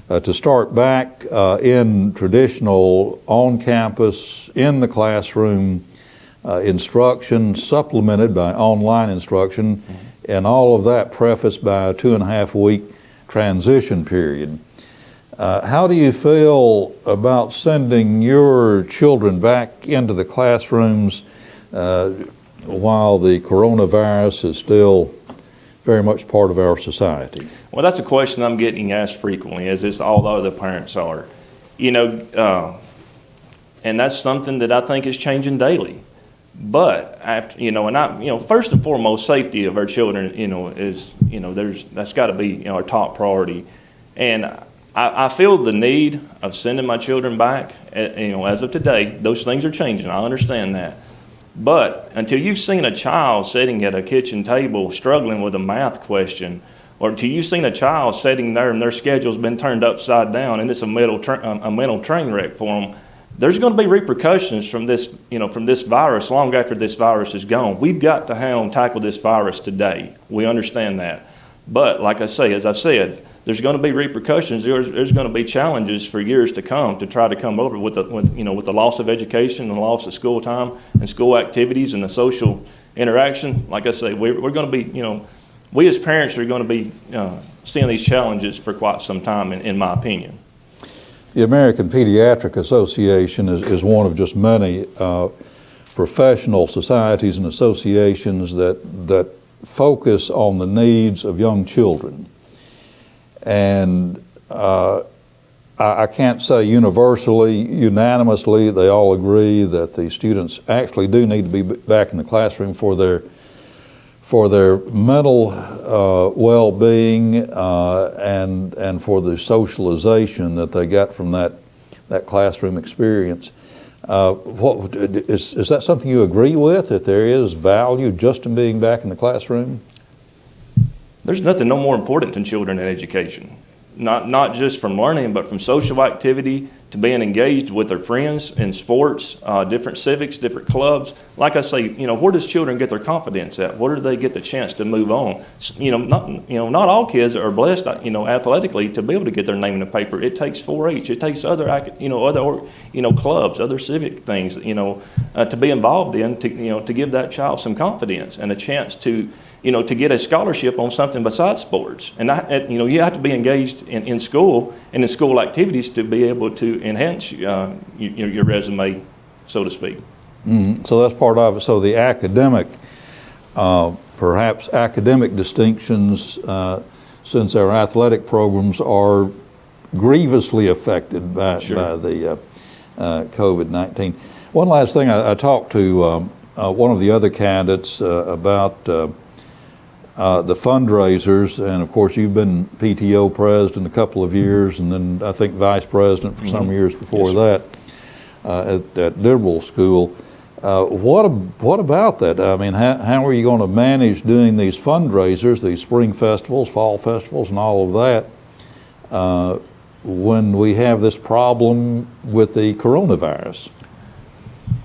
A: to start back in traditional on-campus, in the classroom instruction, supplemented by online instruction, and all of that prefaced by a 2.5-week transition period. How do you feel about sending your children back into the classrooms while the coronavirus is still very much part of our society?
F: Well, that's a question I'm getting asked frequently, as is all the other parents are. And that's something that I think is changing daily. But after, first and foremost, safety of our children, that's got to be our top priority. And I feel the need of sending my children back. As of today, those things are changing. I understand that. But until you've seen a child sitting at a kitchen table struggling with a math question, or until you've seen a child sitting there and their schedule's been turned upside down and it's a mental train wreck for them, there's going to be repercussions from this, from this virus long after this virus is gone. We've got to tackle this virus today. We understand that. But like I say, as I said, there's going to be repercussions. There's going to be challenges for years to come to try to come over with the loss of education and the loss of school time and school activities and the social interaction. Like I say, we're going to be, we as parents are going to be seeing these challenges for quite some time, in my opinion.
A: The American Pediatric Association is one of just many professional societies and associations that focus on the needs of young children. And I can't say unanimously, they all agree that the students actually do need to be back in the classroom for their mental well-being and for the socialization that they got from that classroom experience. Is that something you agree with, that there is value just in being back in the classroom?
F: There's nothing no more important than children and education. Not just from learning, but from social activity, to being engaged with their friends in sports, different civics, different clubs. Like I say, where does children get their confidence at? Where do they get the chance to move on? Not all kids are blessed, athletically to be able to get their name in the paper. It takes 4-H. It takes other clubs, other civic things, to be involved in, to give that child some confidence and a chance to get a scholarship on something besides sports. And you have to be engaged in school and in school activities to be able to enhance your resume, so to speak.
A: Mm-hmm. So that's part of it. So the academic, perhaps academic distinctions, since our athletic programs are grievously affected by the COVID-19. One last thing, I talked to one of the other candidates about the fundraisers, and of course you've been PTO president a couple of years, and then I think vice president for some years before that at Liberal School. What about that? I mean, how are you going to manage doing these fundraisers, these spring festivals, fall festivals, and all of that when we have this problem with the coronavirus?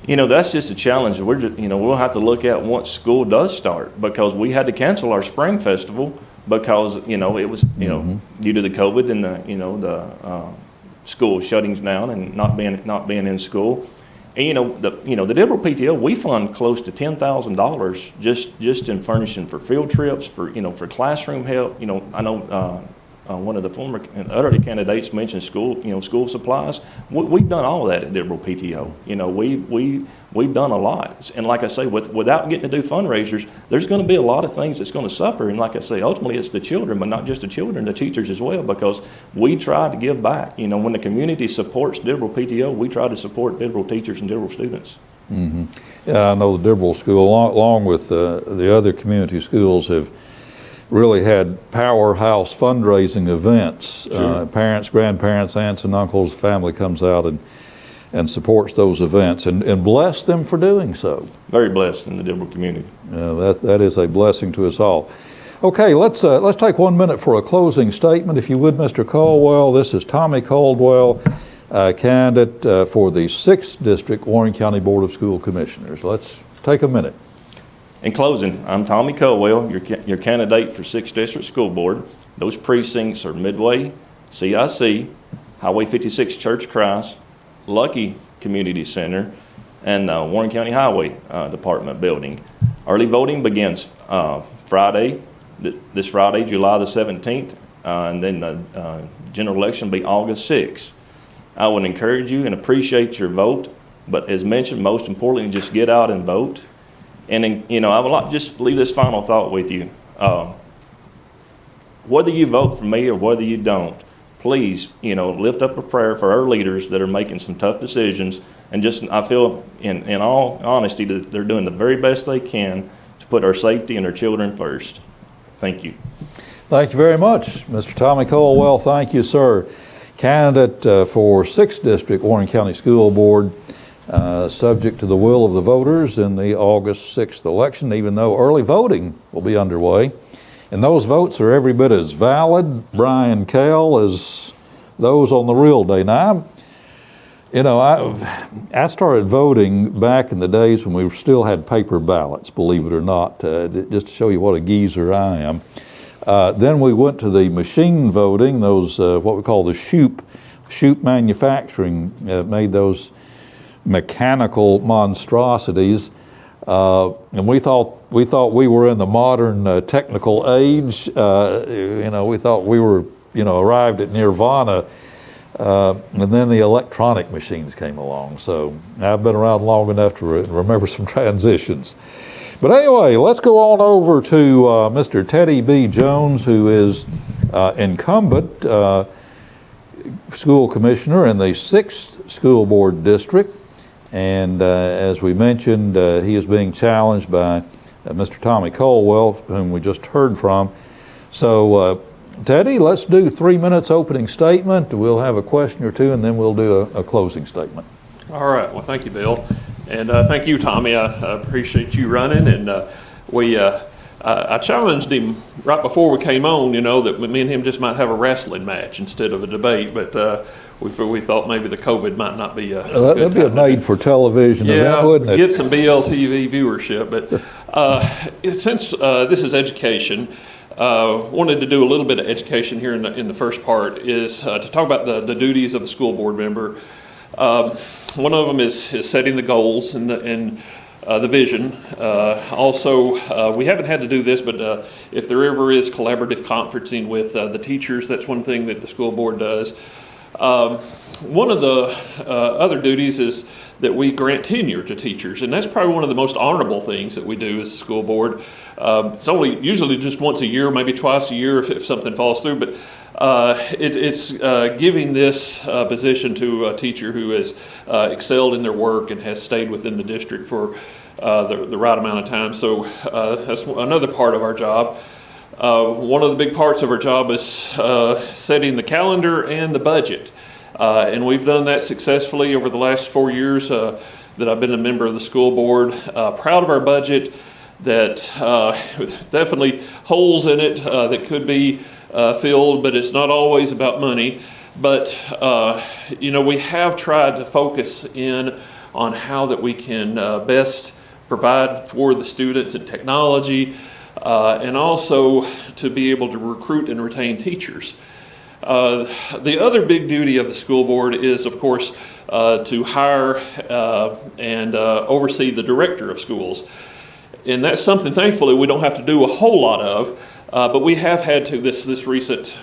F: That's just a challenge. We'll have to look at once school does start, because we had to cancel our spring festival because it was due to the COVID and the school shutting down and not being in school. And the Liberal PTO, we fund close to $10,000 just in furnishing for field trips, for classroom help. I know one of the former other candidates mentioned school supplies. We've done all of that at Liberal PTO. We've done a lot. And like I say, without getting to do fundraisers, there's going to be a lot of things that's going to suffer. And like I say, ultimately it's the children, but not just the children, the teachers as well, because we try to give back. When the community supports Liberal PTO, we try to support Liberal teachers and Liberal students.
A: Mm-hmm. Yeah, I know the Liberal School, along with the other community schools, have really had powerhouse fundraising events.
F: Sure.
A: Parents, grandparents, aunts and uncles, family comes out and supports those events, and bless them for doing so.
F: Very blessed in the Liberal community.
A: That is a blessing to us all. Okay, let's take 1 minute for a closing statement, if you would, Mr. Caldwell. This is Tommy Caldwell, candidate for the 6th District Warren County Board of School Commissioners. Let's take a minute.
F: In closing, I'm Tommy Caldwell, your candidate for 6th District School Board. Those precincts are Midway, CIC, Highway 56 Church of Christ, Lucky Community Center, and the Warren County Highway Department building. Early voting begins Friday, this Friday, July the 17th, and then the general election will be August 6th. I would encourage you and appreciate your vote, but as mentioned, most importantly, just get out and vote. And I would like to just leave this final thought with you. Whether you vote for me or whether you don't, please, lift up a prayer for our leaders that are making some tough decisions. And I feel, in all honesty, that they're doing the very best they can to put our safety and our children first. Thank you.
A: Thank you very much, Mr. Tommy Caldwell. Thank you, sir. Candidate for 6th District Warren County School Board. Subject to the will of the voters in the August 6th election, even though early voting will be underway. And those votes are every bit as valid, Brian Kell, as those on the real day. Now, I started voting back in the days when we still had paper ballots, believe it or not, just to show you what a geezer I am. Then we went to the machine voting, those what we call the Shoup manufacturing made those mechanical monstrosities, and we thought we were in the modern technical age. We thought we were arrived at nirvana, and then the electronic machines came along. So I've been around long enough to remember some transitions. But anyway, let's go on over to Mr. Teddy B. Jones, who is incumbent school commissioner in the 6th School Board District. And as we mentioned, he is being challenged by Mr. Tommy Caldwell, whom we just heard from. So, Teddy, let's do 3 minutes opening statement. We'll have a question or two, and then we'll do a closing statement.
G: All right. Well, thank you, Bill. And thank you, Tommy. I appreciate you running. And I challenged him right before we came on, that me and him just might have a wrestling match instead of a debate, but we thought maybe the COVID might not be a good
A: That'd be a
G: time to do.
A: made-for-television event, wouldn't it?
G: Get some BLTV viewership. But since this is education, wanted to do a little bit of education here in the first part is to talk about the duties of a school board member. One of them is setting the goals and the vision. Also, we haven't had to do this, but if there ever is collaborative conferencing with the teachers, that's one thing that the school board does. One of the other duties is that we grant tenure to teachers, and that's probably one of the most honorable things that we do as a school board. It's only usually just once a year, maybe twice a year if something falls through, but it's giving this position to a teacher who has excelled in their work and has stayed within the district for the right amount of time. So that's another part of our job. One of the big parts of our job is setting the calendar and the budget. And we've done that successfully over the last 4 years that I've been a member of the school board. Proud of our budget that with definitely holes in it that could be filled, but it's not always about money. But, we have tried to focus in on how that we can best provide for the students in technology, and also to be able to recruit and retain teachers. The other big duty of the school board is, of course, to hire and oversee the director of schools. And that's something, thankfully, we don't have to do a whole lot of, but we have had to this recent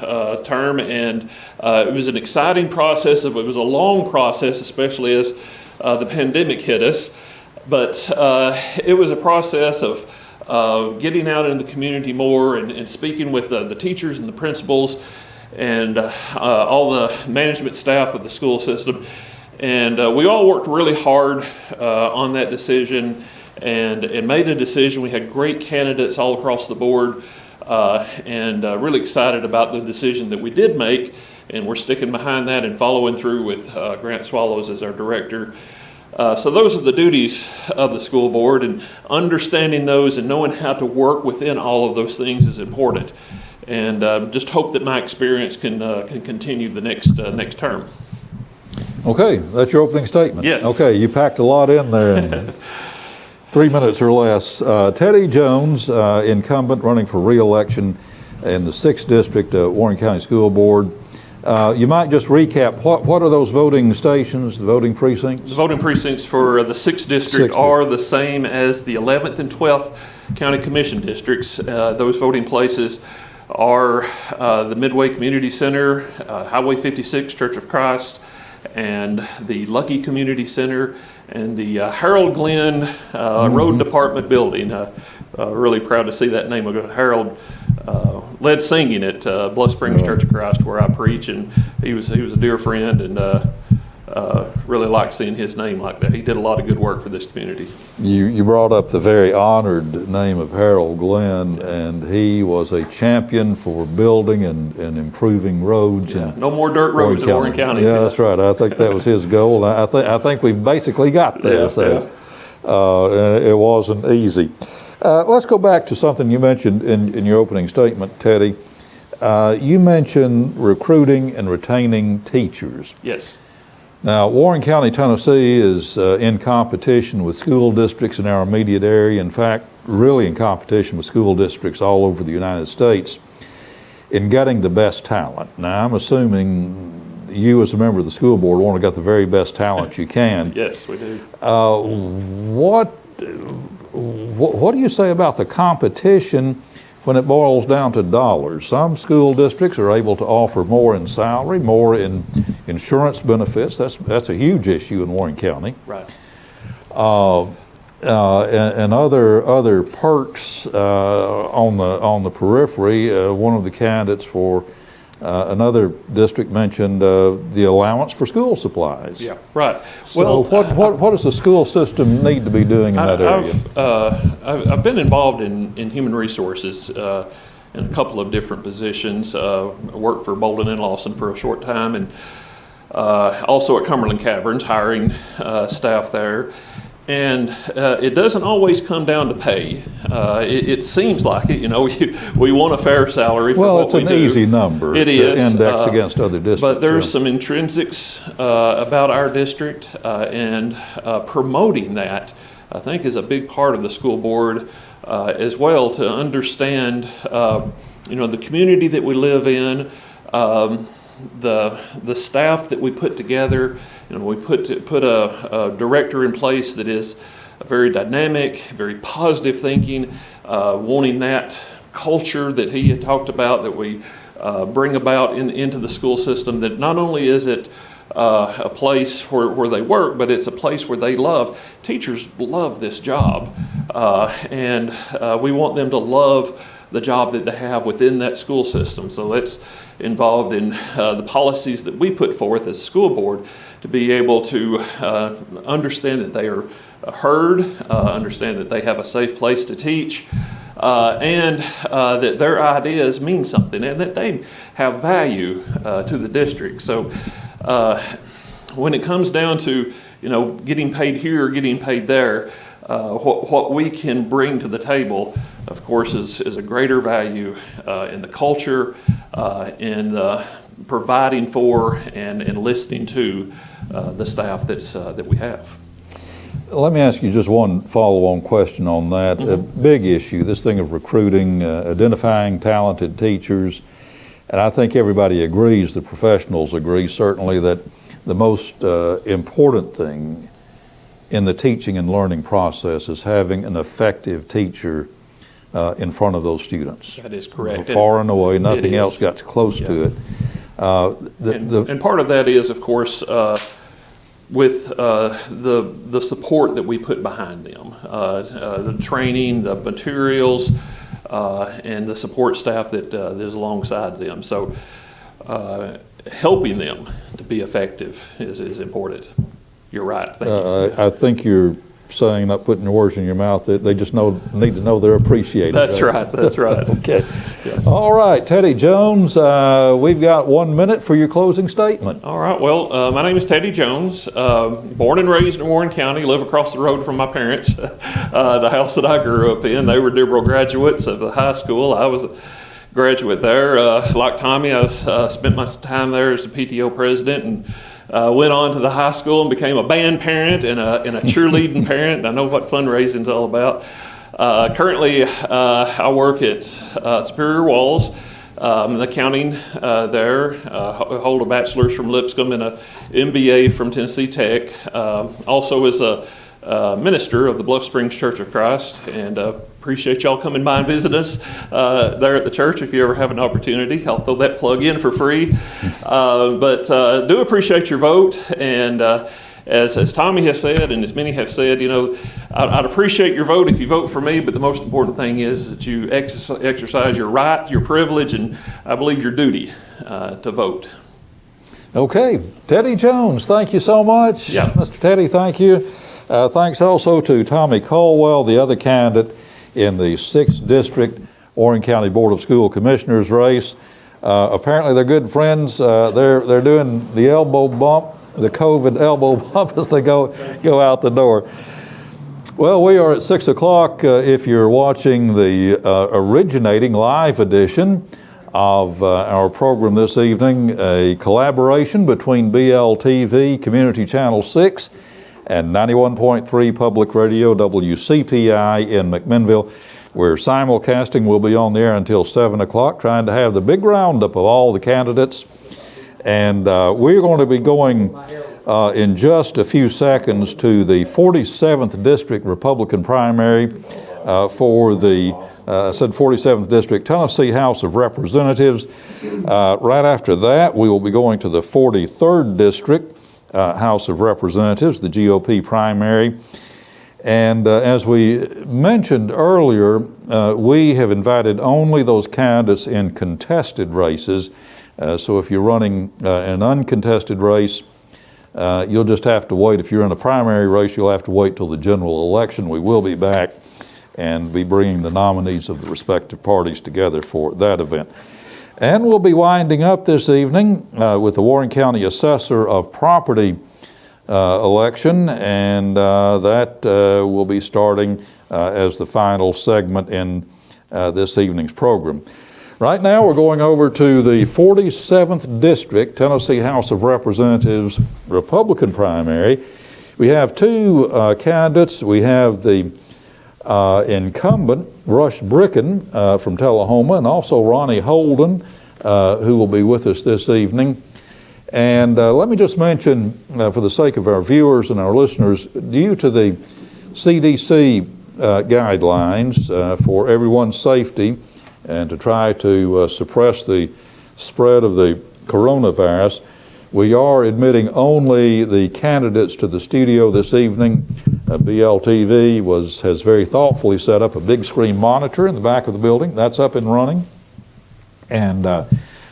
G: term, and it was an exciting process. It was a long process, especially as the pandemic hit us. But it was a process of getting out in the community more and speaking with the teachers and the principals and all the management staff of the school system. And we all worked really hard on that decision and made a decision. We had great candidates all across the board and really excited about the decision that we did make. And we're sticking behind that and following through with Grant Swallows as our director. So those are the duties of the school board, and understanding those and knowing how to work within all of those things is important. And just hope that my experience can continue the next term.
A: Okay, that's your opening statement.
G: Yes.
A: Okay, you packed a lot in there in 3 minutes or less. Teddy Jones, incumbent running for re-election in the 6th District Warren County School Board. You might just recap, what are those voting stations, the voting precincts?
G: The voting precincts for the 6th District are the same as the 11th and 12th County Commission districts. Those voting places are the Midway Community Center, Highway 56 Church of Christ, and the Lucky Community Center, and the Harold Glenn Road Department building. Really proud to see that name of Harold led singing at Bluff Springs Church of Christ, where I preach, and he was a dear friend, and really liked seeing his name like that. He did a lot of good work for this community.
A: You brought up the very honored name of Harold Glenn, and he was a champion for building and improving roads.
G: Yeah. No more dirt roads in Warren County.
A: Yeah, that's right. I think that was his goal. I think we basically got there. It wasn't easy. Let's go back to something you mentioned in your opening statement, Teddy. You mentioned recruiting and retaining teachers.
G: Yes.
A: Now, Warren County, Tennessee is in competition with school districts in our immediate area. In fact, really in competition with school districts all over the United States in getting the best talent. Now, I'm assuming you as a member of the school board want to get the very best talent you can.
G: Yes, we do.
A: What do you say about the competition when it boils down to dollars? Some school districts are able to offer more in salary, more in insurance benefits. That's a huge issue in Warren County.
G: Right.
A: And other perks on the periphery. One of the candidates for another district mentioned the allowance for school supplies.
G: Yeah. Right.
A: So what does the school system need to be doing in that area?
G: I've been involved in human resources in a couple of different positions. I worked for Bolden and Lawson for a short time, and also at Cumberland Caverns, hiring staff there. And it doesn't always come down to pay. It seems like it. We want a fair salary for
A: Well,
G: what
A: it's
G: we
A: an
G: do.
A: easy number
G: It
A: to
G: is
A: index against other districts.
G: But there's
A: yeah.
G: some intrinsics about our district, and promoting that, I think, is a big part of the school board as well, to understand, the community that we live in, the staff that we put together. We put a director in place that is very dynamic, very positive thinking, wanting that culture that he had talked about that we bring about into the school system, that not only is it a place where they work, but it's a place where they love. Teachers love this job, and we want them to love the job that they have within that school system. So it's involved in the policies that we put forth as a school board to be able to understand that they are heard, understand that they have a safe place to teach, and that their ideas mean something and that they have value to the district. So when it comes down to getting paid here or getting paid there, what we can bring to the table, of course, is a greater value in the culture, in providing for and listening to the staff that we have.
A: Let me ask you just one follow-on question on that.
G: Mm-hmm.
A: A big issue, this thing of recruiting, identifying talented teachers, and I think everybody agrees, the professionals agree certainly, that the most important thing in the teaching and learning process is having an effective teacher in front of those students.
G: That is correct.
A: Far and away, nothing else
G: is.
A: got close to it.
G: And part of that is, of course, with the support that we put behind them, the training, the materials, and the support staff that is alongside them. So helping them to be effective is important. You're right. Thank you.
A: I think you're saying, not putting words in your mouth, that they just need to know they're appreciated.
G: That's right. That's right.
A: Okay.
G: Yes.
A: All right, Teddy Jones, we've got 1 minute for your closing statement.
G: All right. Well, my name is Teddy Jones. Born and raised in Warren County. Live across the road from my parents. The house that I grew up in. They were liberal graduates of the high school. I was a graduate there. Like Tommy, I spent my time there as the PTO president, and went on to the high school and became a band parent and a cheerleading parent. I know what fundraising is all about. Currently, I work at Superior Walls, in accounting there. Hold a bachelor's from Lipscomb and an MBA from Tennessee Tech. Also as a minister of the Bluff Springs Church of Christ, and appreciate y'all coming by and visiting us there at the church if you ever have an opportunity. I'll throw that plug in for free. But do appreciate your vote, and as Tommy has said, and as many have said, I'd appreciate your vote if you vote for me, but the most important thing is that you exercise your right, your privilege, and I believe your duty to vote.
A: Okay, Teddy Jones, thank you so much.
G: Yeah.
A: Mr. Teddy, thank you. Thanks also to Tommy Colwell, the other candidate in the 6th District Warren County Board of School Commissioners race. Apparently they're good friends. They're doing the elbow bump, the COVID elbow bump as they go out the door. Well, we are at 6 o'clock. If you're watching the originating live edition of our program this evening, a collaboration between BLTV, Community Channel 6, and 91.3 Public Radio WCPI in McMinnville. We're simulcasting. We'll be on the air until 7 o'clock, trying to have the big roundup of all the candidates. And we're going to be going in just a few seconds to the 47th District Republican primary for the, I said 47th District, Tennessee House of Representatives. Right after that, we will be going to the 43rd District House of Representatives, the GOP primary. And as we mentioned earlier, we have invited only those candidates in contested races. So if you're running an uncontested race, you'll just have to wait. If you're in a primary race, you'll have to wait till the general election. We will be back and be bringing the nominees of the respective parties together for that event. And we'll be winding up this evening with the Warren County Assessor of Property election, and that will be starting as the final segment in this evening's program. Right now, we're going over to the 47th District, Tennessee House of Representatives Republican primary. We have two candidates. We have the incumbent, Rush Bricken from Tullahoma, and also Ronnie Holden, who will be with us this evening. And let me just mention, for the sake of our viewers and our listeners, due to the CDC guidelines for everyone's safety and to try to suppress the spread of the coronavirus, we are admitting only the candidates to the studio this evening. Bltv has very thoughtfully set up a big screen monitor in the back of the building. That's up and running. And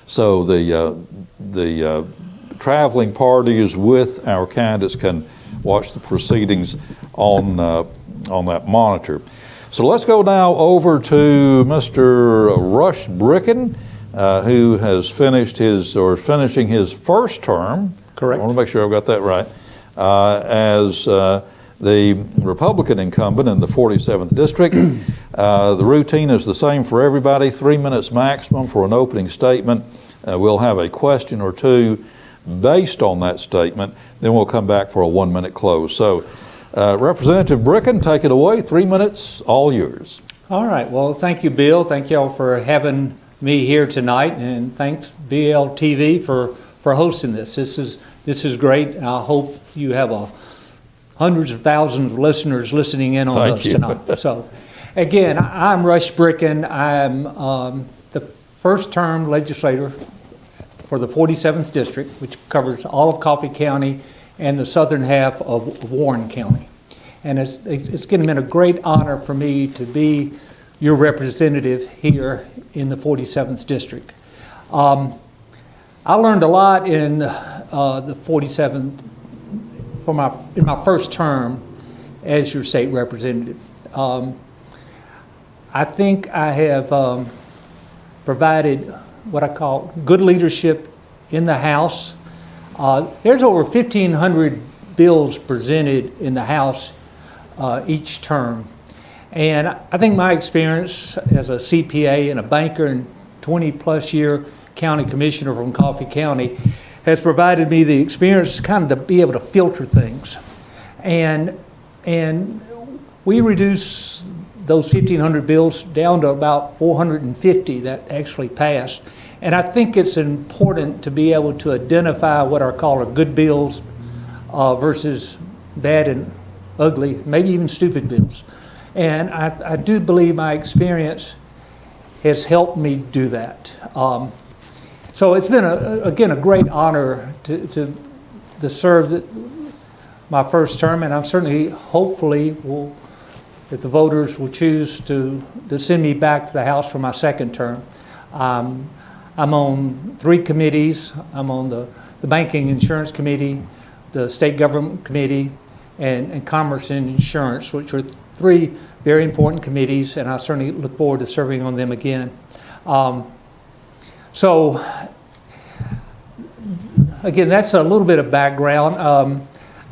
A: so the traveling parties with our candidates can watch the proceedings on that monitor. So let's go now over to Mr. Rush Bricken, who has finishing his first term.
H: Correct.
A: I want to make sure I've got that right. As the Republican incumbent in the 47th District. The routine is the same for everybody, 3 minutes maximum for an opening statement. We'll have a question or two based on that statement, then we'll come back for a 1 minute close. So Representative Bricken, take it away. 3 minutes, all yours.
H: All right. Well, thank you, Bill. Thank y'all for having me here tonight, and thanks BLTV for hosting this. This is great. I hope you have hundreds of thousands of listeners listening in on us tonight. So, again, I'm Rush Bricken. I'm the first term legislator for the 47th District, which covers all of Coffee County and the southern half of Warren County. And it's been a great honor for me to be your representative here in the 47th District. I learned a lot in the 47th in my first term as your state representative. I think I have provided what I call good leadership in the House. There's over 1,500 bills presented in the House each term. And I think my experience as a CPA and a banker and 20-plus year county commissioner from Coffee County has provided me the experience kind of to be able to filter things. And we reduced those 1,500 bills down to about 450 that actually passed. And I think it's important to be able to identify what I call are good bills versus bad and ugly, maybe even stupid bills. And I do believe my experience has helped me do that. So it's been, again, a great honor to serve my first term, and I'm certainly, hopefully, if the voters will choose to send me back to the House for my second term. I'm on 3 committees. I'm on the Banking Insurance Committee, the State Government Committee, and Commerce and Insurance, which are 3 very important committees, and I certainly look forward to serving on them again. So, again, that's a little bit of background.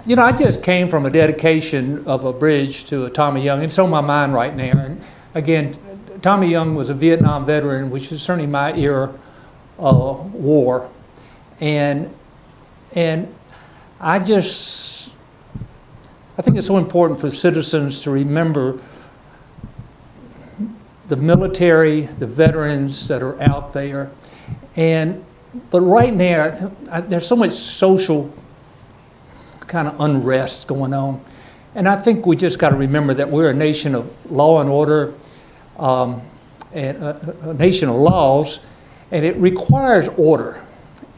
H: I just came from a dedication of a bridge to Tommy Young. It's on my mind right now. And again, Tommy Young was a Vietnam veteran, which is certainly my era war. And I think it's so important for citizens to remember the military, the veterans that are out there. But right now, there's so much social kind of unrest going on. And I think we just got to remember that we're a nation of law and order, and a nation of laws, and it requires order.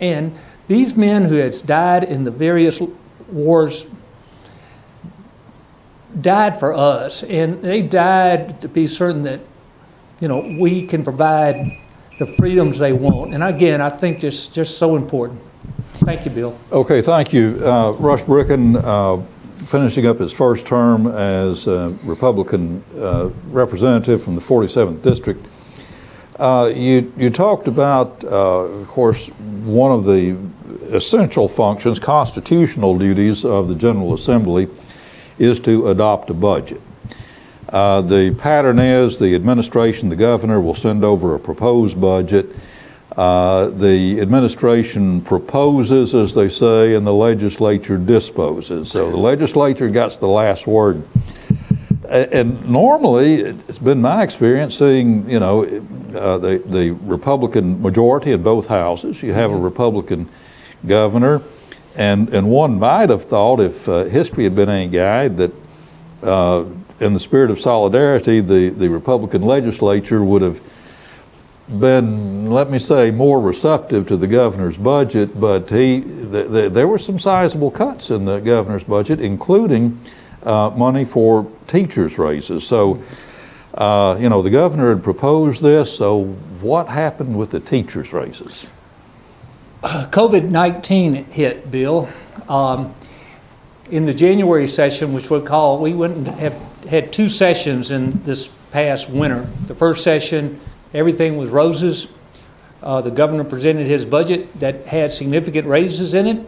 H: And these men who had died in the various wars died for us, and they died to be certain that, we can provide the freedoms they want. And again, I think it's just so important. Thank you, Bill. Okay, thank you.
A: Rush Bricken, finishing up his first term as Republican representative from the 47th District. You talked about, of course, one of the essential functions, constitutional duties of the General Assembly is to adopt a budget. The pattern is the administration, the governor, will send over a proposed budget. The administration proposes, as they say, and the legislature disposes. So the legislature gets the last word. And normally, it's been my experience seeing, you know, the Republican majority in both houses. You have a Republican governor, and one might have thought, if history had been any guide, that in the spirit of solidarity, the Republican legislature would have been, let me say, more receptive to the governor's budget, but there were some sizable cuts in the governor's budget, including money for teachers' raises. So, you know, the governor had proposed this, so what happened with the teachers' raises?
H: COVID-19 hit, Bill. In the January session, which we went and had 2 sessions in this past winter. The first session, everything was roses. The governor presented his budget that had significant raises in it.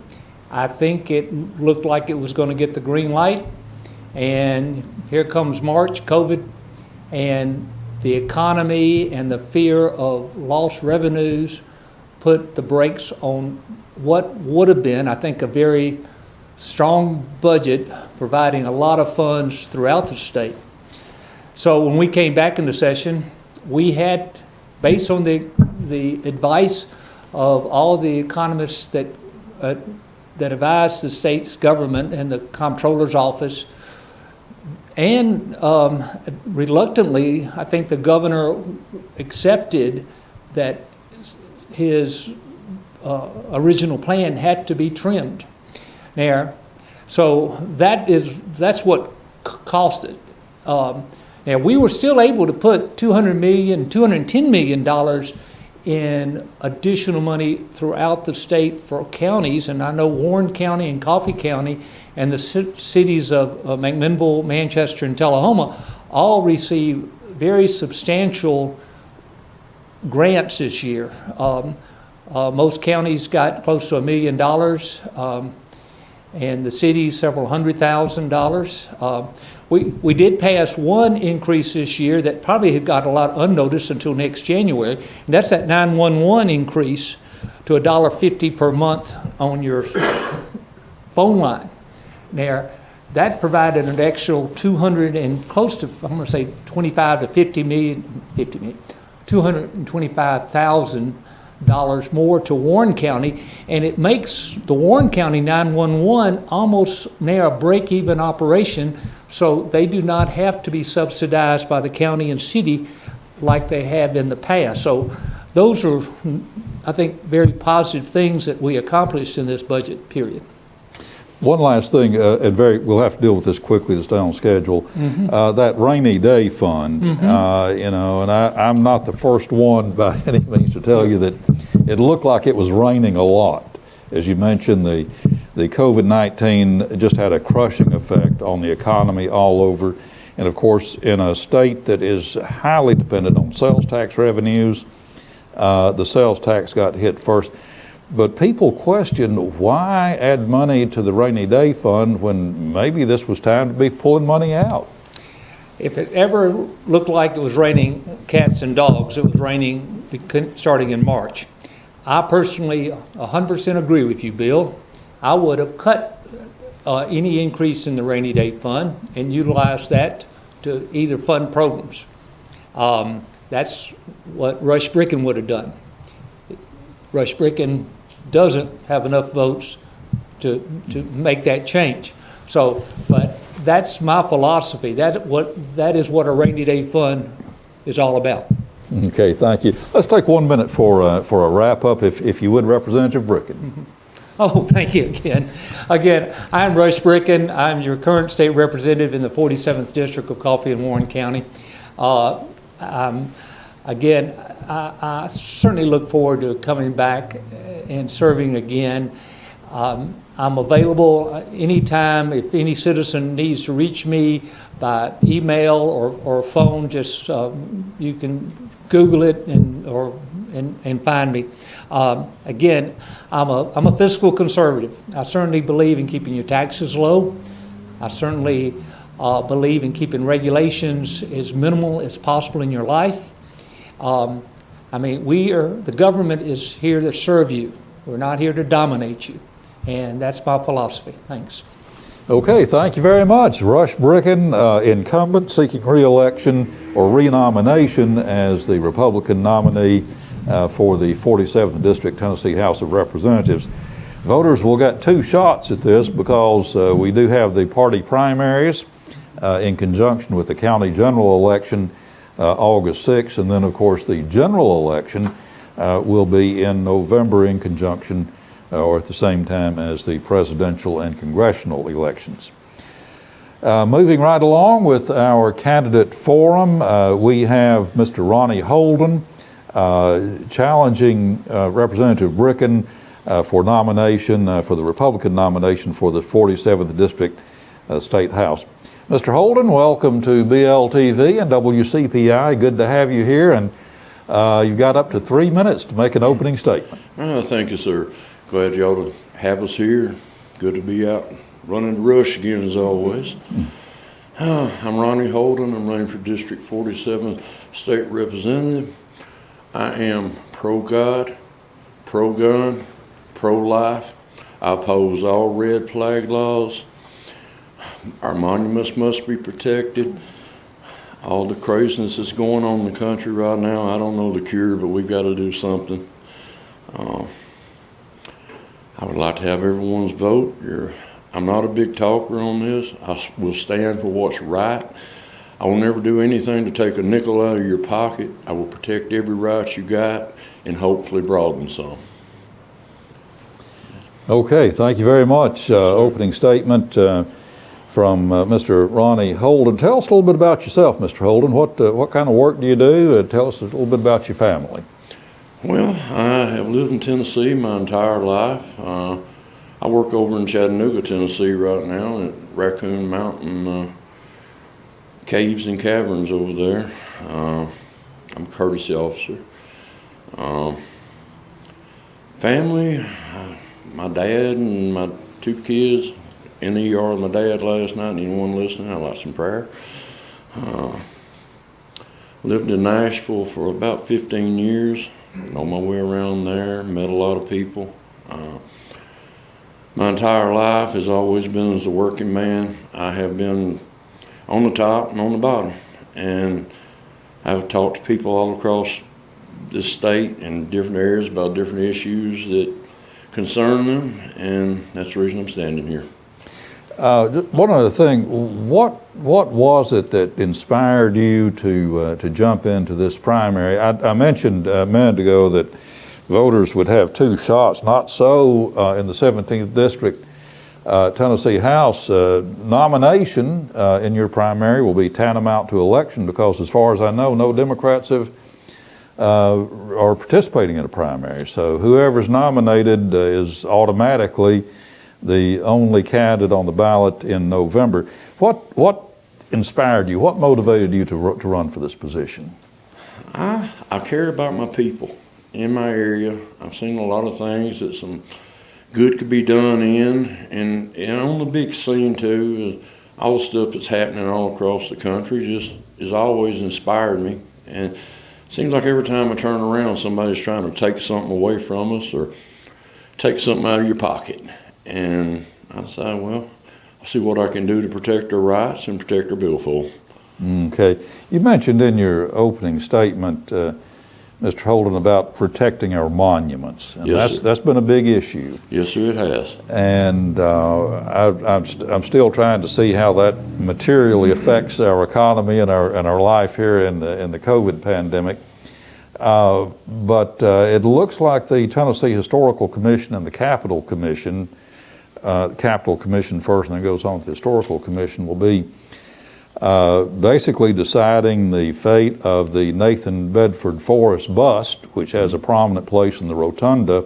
H: I think it looked like it was going to get the green light. And here comes March, COVID, and the economy and the fear of lost revenues put the brakes on what would have been, I think, a very strong budget providing a lot of funds throughout the state. So when we came back into session, we had, based on the advice of all the economists that advised the state's government and the comptroller's office, and reluctantly, I think the governor accepted that his original plan had to be trimmed. Now, so that's what cost it. Now, we were still able to put $210 million in additional money throughout the state for counties, and I know Warren County and Coffee County and the cities of McMinnville, Manchester, and Tullahoma all received very substantial grants this year. Most counties got close to $1 million, and the cities several $100,000. We did pass one increase this year that probably had got a lot unnoticed until next January, and that's that 911 increase to $1.50 per month on your phone line. Now, that provided an extra 200 and close to, I'm going to say 25 to 50 million, $225,000 more to Warren County, and it makes the Warren County 911 almost near a break-even operation, so they do not have to be subsidized by the county and city like they have in the past. So those are, I think, very positive things that we accomplished in this budget period.
A: One last thing, and we'll have to deal with this quickly to stay on schedule. That rainy day fund, you know, and I'm not the first one by any means to tell you that it looked like it was raining a lot. As you mentioned, the COVID-19 just had a crushing effect on the economy all over. And of course, in a state that is highly dependent on sales tax revenues, the sales tax got hit first. But people question, why add money to the rainy day fund when maybe this was time to be pulling money out?
H: If it ever looked like it was raining cats and dogs, it was raining starting in March. I personally 100% agree with you, Bill. I would have cut any increase in the rainy day fund and utilized that to either fund programs. That's what Rush Bricken would have done. Rush Bricken doesn't have enough votes to make that change. So, but that's my philosophy. That is what a rainy day fund is all about.
A: Okay, thank you. Let's take 1 minute for a wrap up, if you would, Representative Bricken.
H: Oh, thank you again. Again, I'm Rush Bricken. I'm your current state representative in the 47th District of Coffee and Warren County. Again, I certainly look forward to coming back and serving again. I'm available anytime. If any citizen needs to reach me by email or phone, just you can Google it or and find me. Again, I'm a fiscal conservative. I certainly believe in keeping your taxes low. I certainly believe in keeping regulations as minimal as possible in your life. I mean, the government is here to serve you. We're not here to dominate you. And that's my philosophy. Thanks.
A: Okay, thank you very much. Rush Bricken, incumbent seeking re-election or renomination as the Republican nominee for the 47th District Tennessee House of Representatives. Voters will get two shots at this because we do have the party primaries in conjunction with the county general election August 6th, and then of course the general election will be in November in conjunction or at the same time as the presidential and congressional elections. Moving right along with our candidate forum, we have Mr. Ronnie Holden challenging Representative Bricken for nomination, for the Republican nomination for the 47th District State House. Mr. Holden, welcome to BLTV and WCPI. Good to have you here, and you've got up to 3 minutes to make an opening statement.
I: Thank you, sir. Glad y'all to have us here. Good to be out running the rush again, as always. I'm Ronnie Holden. I'm running for District 47 State Representative. I am pro-God, pro-gun, pro-life. I oppose all red flag laws. Our monuments must be protected. All the craziness that's going on in the country right now, I don't know the cure, but we've got to do something. I would like to have everyone's vote. I'm not a big talker on this. I will stand for what's right. I will never do anything to take a nickel out of your pocket. I will protect every right you got and hopefully broaden some.
A: Okay, thank you very much. Opening statement from Mr. Ronnie Holden. Tell us a little bit about yourself, Mr. Holden. What kind of work do you do? Tell us a little bit about your family.
I: Well, I have lived in Tennessee my entire life. I work over in Chattanooga, Tennessee right now at Raccoon Mountain Caves and Caverns over there. I'm a courtesy officer. Family, my dad and my two kids in the ER with my dad last night. Anyone listening, I'd like some prayer. Lived in Nashville for about 15 years. Know my way around there, met a lot of people. My entire life has always been as a working man. I have been on the top and on the bottom. And I've talked to people all across this state and different areas about different issues that concern them, and that's the reason I'm standing here.
A: One other thing, what was it that inspired you to jump into this primary? I mentioned a minute ago that voters would have two shots. Not so in the 17th District Tennessee House. Nomination in your primary will be tantamount to election because, as far as I know, no Democrats are participating in a primary. So whoever's nominated is automatically the only candidate on the ballot in November. What inspired you? What motivated you to run for this position?
I: I care about my people in my area. I've seen a lot of things that some good could be done in, and on the big scene too, all the stuff that's happening all across the country just has always inspired me. And it seems like every time I turn around, somebody's trying to take something away from us or take something out of your pocket. And I say, well, I'll see what I can do to protect our rights and protect our billfold.
A: Okay. You mentioned in your opening statement, Mr. Holden, about protecting our monuments. And
I: yes,
A: that's been a big issue.
I: Yes, sir, it has.
A: And I'm still trying to see how that materially affects our economy and our life here in the COVID pandemic. But it looks like the Tennessee Historical Commission and the Capitol Commission, Capitol Commission first and then goes on to the Historical Commission, will be basically deciding the fate of the Nathan Bedford Forrest bust, which has a prominent place in the rotunda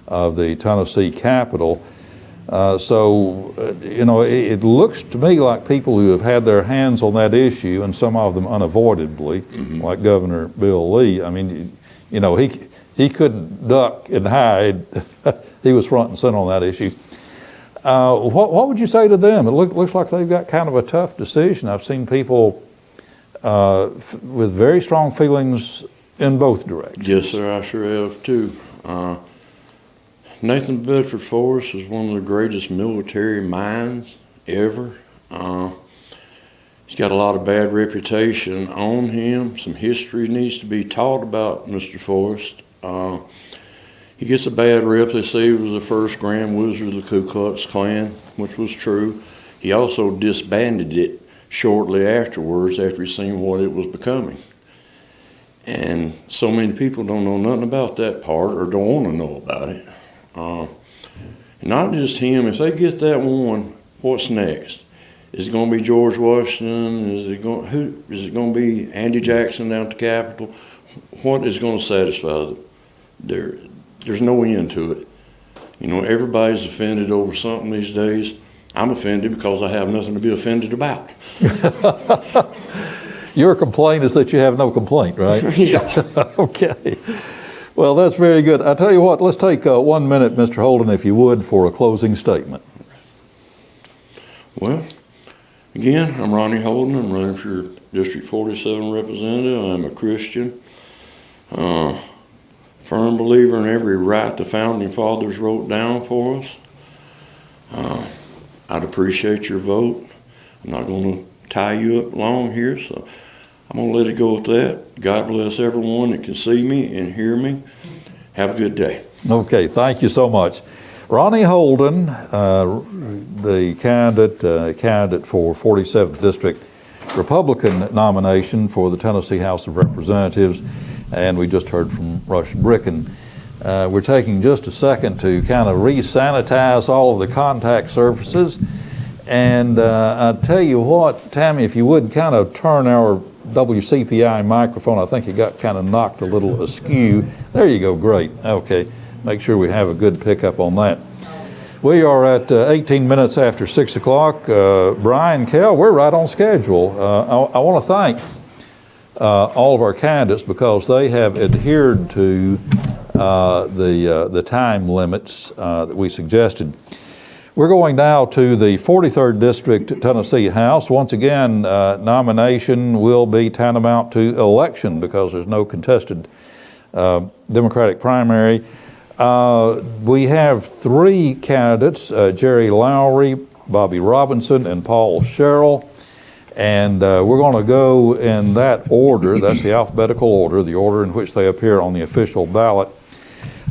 A: of the Tennessee Capitol. It looks to me like people who have had their hands on that issue, and some of them unavoidably, like Governor Bill Lee. I mean, you know, he couldn't duck and hide. He was front and center on that issue. What would you say to them? It looks like they've got kind of a tough decision. I've seen people with very strong feelings in both directions.
I: Yes, sir, I sure have too. Nathan Bedford Forrest is one of the greatest military minds ever. He's got a lot of bad reputation on him. Some history needs to be taught about Mr. Forrest. He gets a bad rep. They say he was the first Grand Wizard of the Ku Klux Klan, which was true. He also disbanded it shortly afterwards after he seen what it was becoming. And so many people don't know nothing about that part or don't want to know about it. Not just him. If they get that one, what's next? Is it going to be George Washington? Is it going to be Andy Jackson down at the Capitol? What is going to satisfy them? There's no end to it. You know, everybody's offended over something these days. I'm offended because I have nothing to be offended about.
A: Your complaint is that you have no complaint, right?
I: Yeah.
A: Okay. Well, that's very good. I tell you what, let's take 1 minute, Mr. Holden, if you would, for a closing statement.
I: Well, again, I'm Ronnie Holden. I'm running for District 47 representative. I'm a Christian. Firm believer in every right the Founding Fathers wrote down for us. I'd appreciate your vote. I'm not going to tie you up long here, so I'm going to let it go with that. God bless everyone that can see me and hear me. Have a good day.
A: Okay, thank you so much. Ronnie Holden, the candidate for 47th District Republican nomination for the Tennessee House of Representatives, and we just heard from Rush Bricken. We're taking just a second to kind of re-sanitize all of the contact surfaces. And I'll tell you what, Tammy, if you would kind of turn our WCPI microphone, I think it got kind of knocked a little askew. There you go, great. Okay, make sure we have a good pickup on that. We are at 18 minutes after 6 o'clock. Brian, Kell, we're right on schedule. I want to thank all of our candidates because they have adhered to the time limits that we suggested. We're going now to the 43rd District Tennessee House. Once again, nomination will be tantamount to election because there's no contested Democratic primary. We have 3 candidates, Jerry Lowry, Bobby Robinson, and Paul Sherrill. And we're going to go in that order. That's the alphabetical order, the order in which they appear on the official ballot.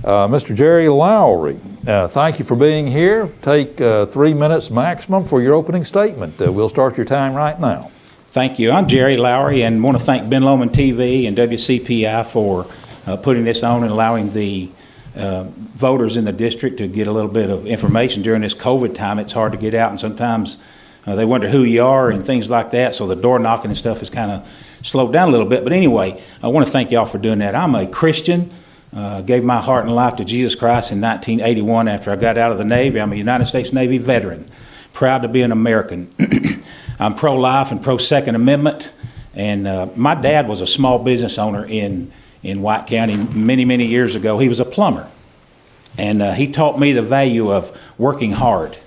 A: Mr. Jerry Lowry, thank you for being here. Take 3 minutes maximum for your opening statement. We'll start your time right now.
J: Thank you. I'm Jerry Lowry and want to thank BltV and WCPI for putting this on and allowing the voters in the district to get a little bit of information during this COVID time. It's hard to get out and sometimes they wonder who you are and things like that, so the door knocking and stuff is kind of slowed down a little bit. But anyway, I want to thank y'all for doing that. I'm a Christian. Gave my heart and life to Jesus Christ in 1981 after I got out of the Navy. I'm a United States Navy veteran, proud to be an American. I'm pro-life and pro-Second Amendment, and my dad was a small business owner in White County many, many years ago. He was a plumber, and he taught me the value of working hard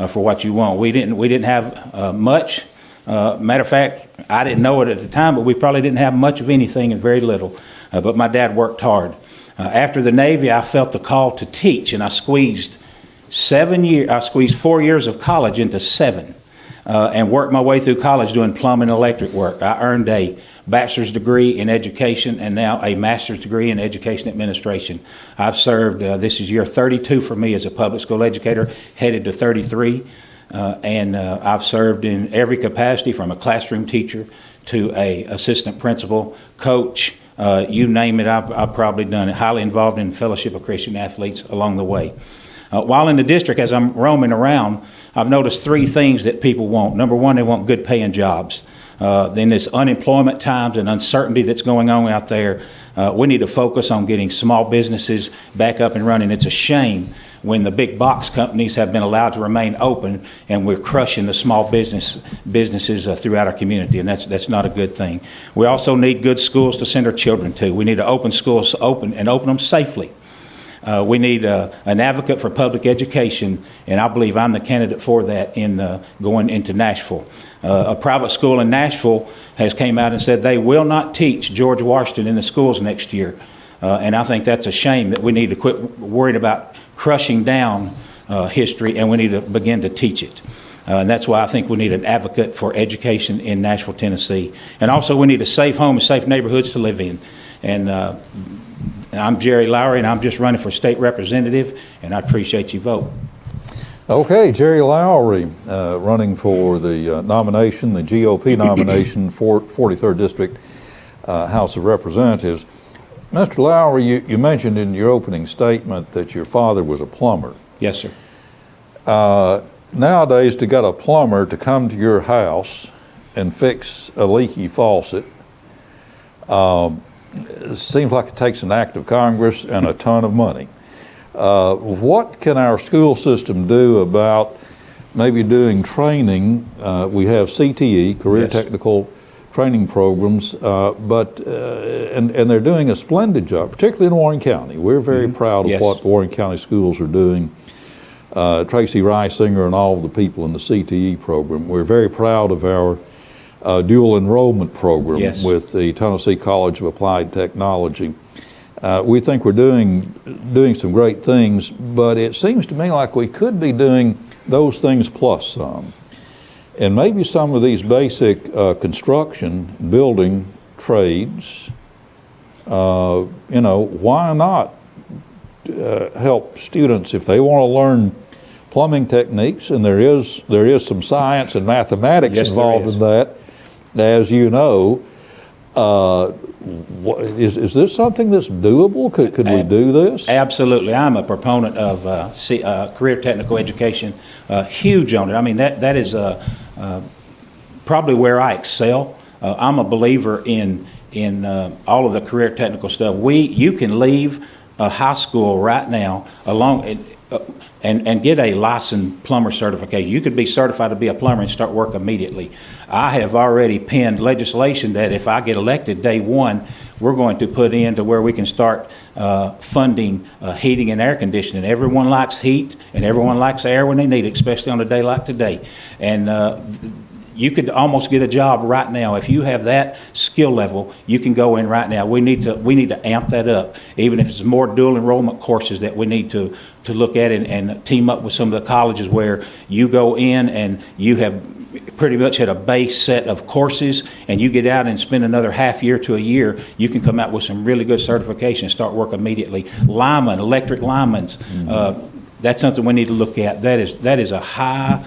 J: for what you want. We didn't have much. Matter of fact, I didn't know it at the time, but we probably didn't have much of anything and very little. But my dad worked hard. After the Navy, I felt the call to teach, and I squeezed 4 years of college into 7, and worked my way through college doing plumbing and electric work. I earned a bachelor's degree in education and now a master's degree in education administration. I've served, this is year 32 for me as a public school educator, headed to 33, and I've served in every capacity from a classroom teacher to a assistant principal, coach, you name it, I've probably done it. Highly involved in Fellowship of Christian Athletes along the way. While in the district, as I'm roaming around, I've noticed 3 things that people want. Number one, they want good paying jobs. in this unemployment times and uncertainty that's going on out there, we need to focus on getting small businesses back up and running. It's a shame when the big box companies have been allowed to remain open and we're crushing the small businesses throughout our community, and that's not a good thing. We also need good schools to send our children to. We need to open schools open them safely. We need an advocate for public education, and I believe I'm the candidate for that in going into Nashville. A private school in Nashville has came out and said they will not teach George Washington in the schools next year. And I think that's a shame that we need to quit worrying about crushing down history, and we need to begin to teach it. And that's why I think we need an advocate for education in Nashville, Tennessee. And also we need a safe home and safe neighborhoods to live in. And I'm Jerry Lowry, and I'm just running for state representative, and I appreciate your vote.
A: Okay, Jerry Lowry, running for the nomination, the GOP nomination for 43rd District House of Representatives. Mr. Lowry, you mentioned in your opening statement that your father was a plumber.
J: Yes, sir.
A: Nowadays, to get a plumber to come to your house and fix a leaky faucet, it seems like it takes an act of Congress and a ton of money. What can our school system do about maybe doing training? We have CTE, Career Technical Training Programs, and they're doing a splendid job, particularly in Warren County. We're very proud of what Warren County schools are doing. Tracy Reisinger and all of the people in the CTE program. We're very proud of our dual enrollment program with the Tennessee College of Applied Technology. We think we're doing some great things, but it seems to me like we could be doing those things plus some. And maybe some of these basic construction, building trades, why not help students if they want to learn plumbing techniques, and there is some science and mathematics involved in that, as you know. Is this something that's doable? Could we do this?
J: Absolutely. I'm a proponent of career technical education, huge on it. I mean, that is probably where I excel. I'm a believer in all of the career technical stuff. You can leave a high school right now and get a licensed plumber certification. You could be certified to be a plumber and start work immediately. I have already penned legislation that if I get elected day one, we're going to put in to where we can start funding heating and air conditioning. Everyone likes heat and everyone likes air when they need it, especially on a day like today. And you could almost get a job right now. If you have that skill level, you can go in right now. We need to amp that up, even if it's more dual enrollment courses that we need to look at and team up with some of the colleges where you go in and you have pretty much had a base set of courses, and you get out and spend another half year to a year, you can come out with some really good certification and start work immediately. Linemen, electric linemen, that's something we need to look at. That is a high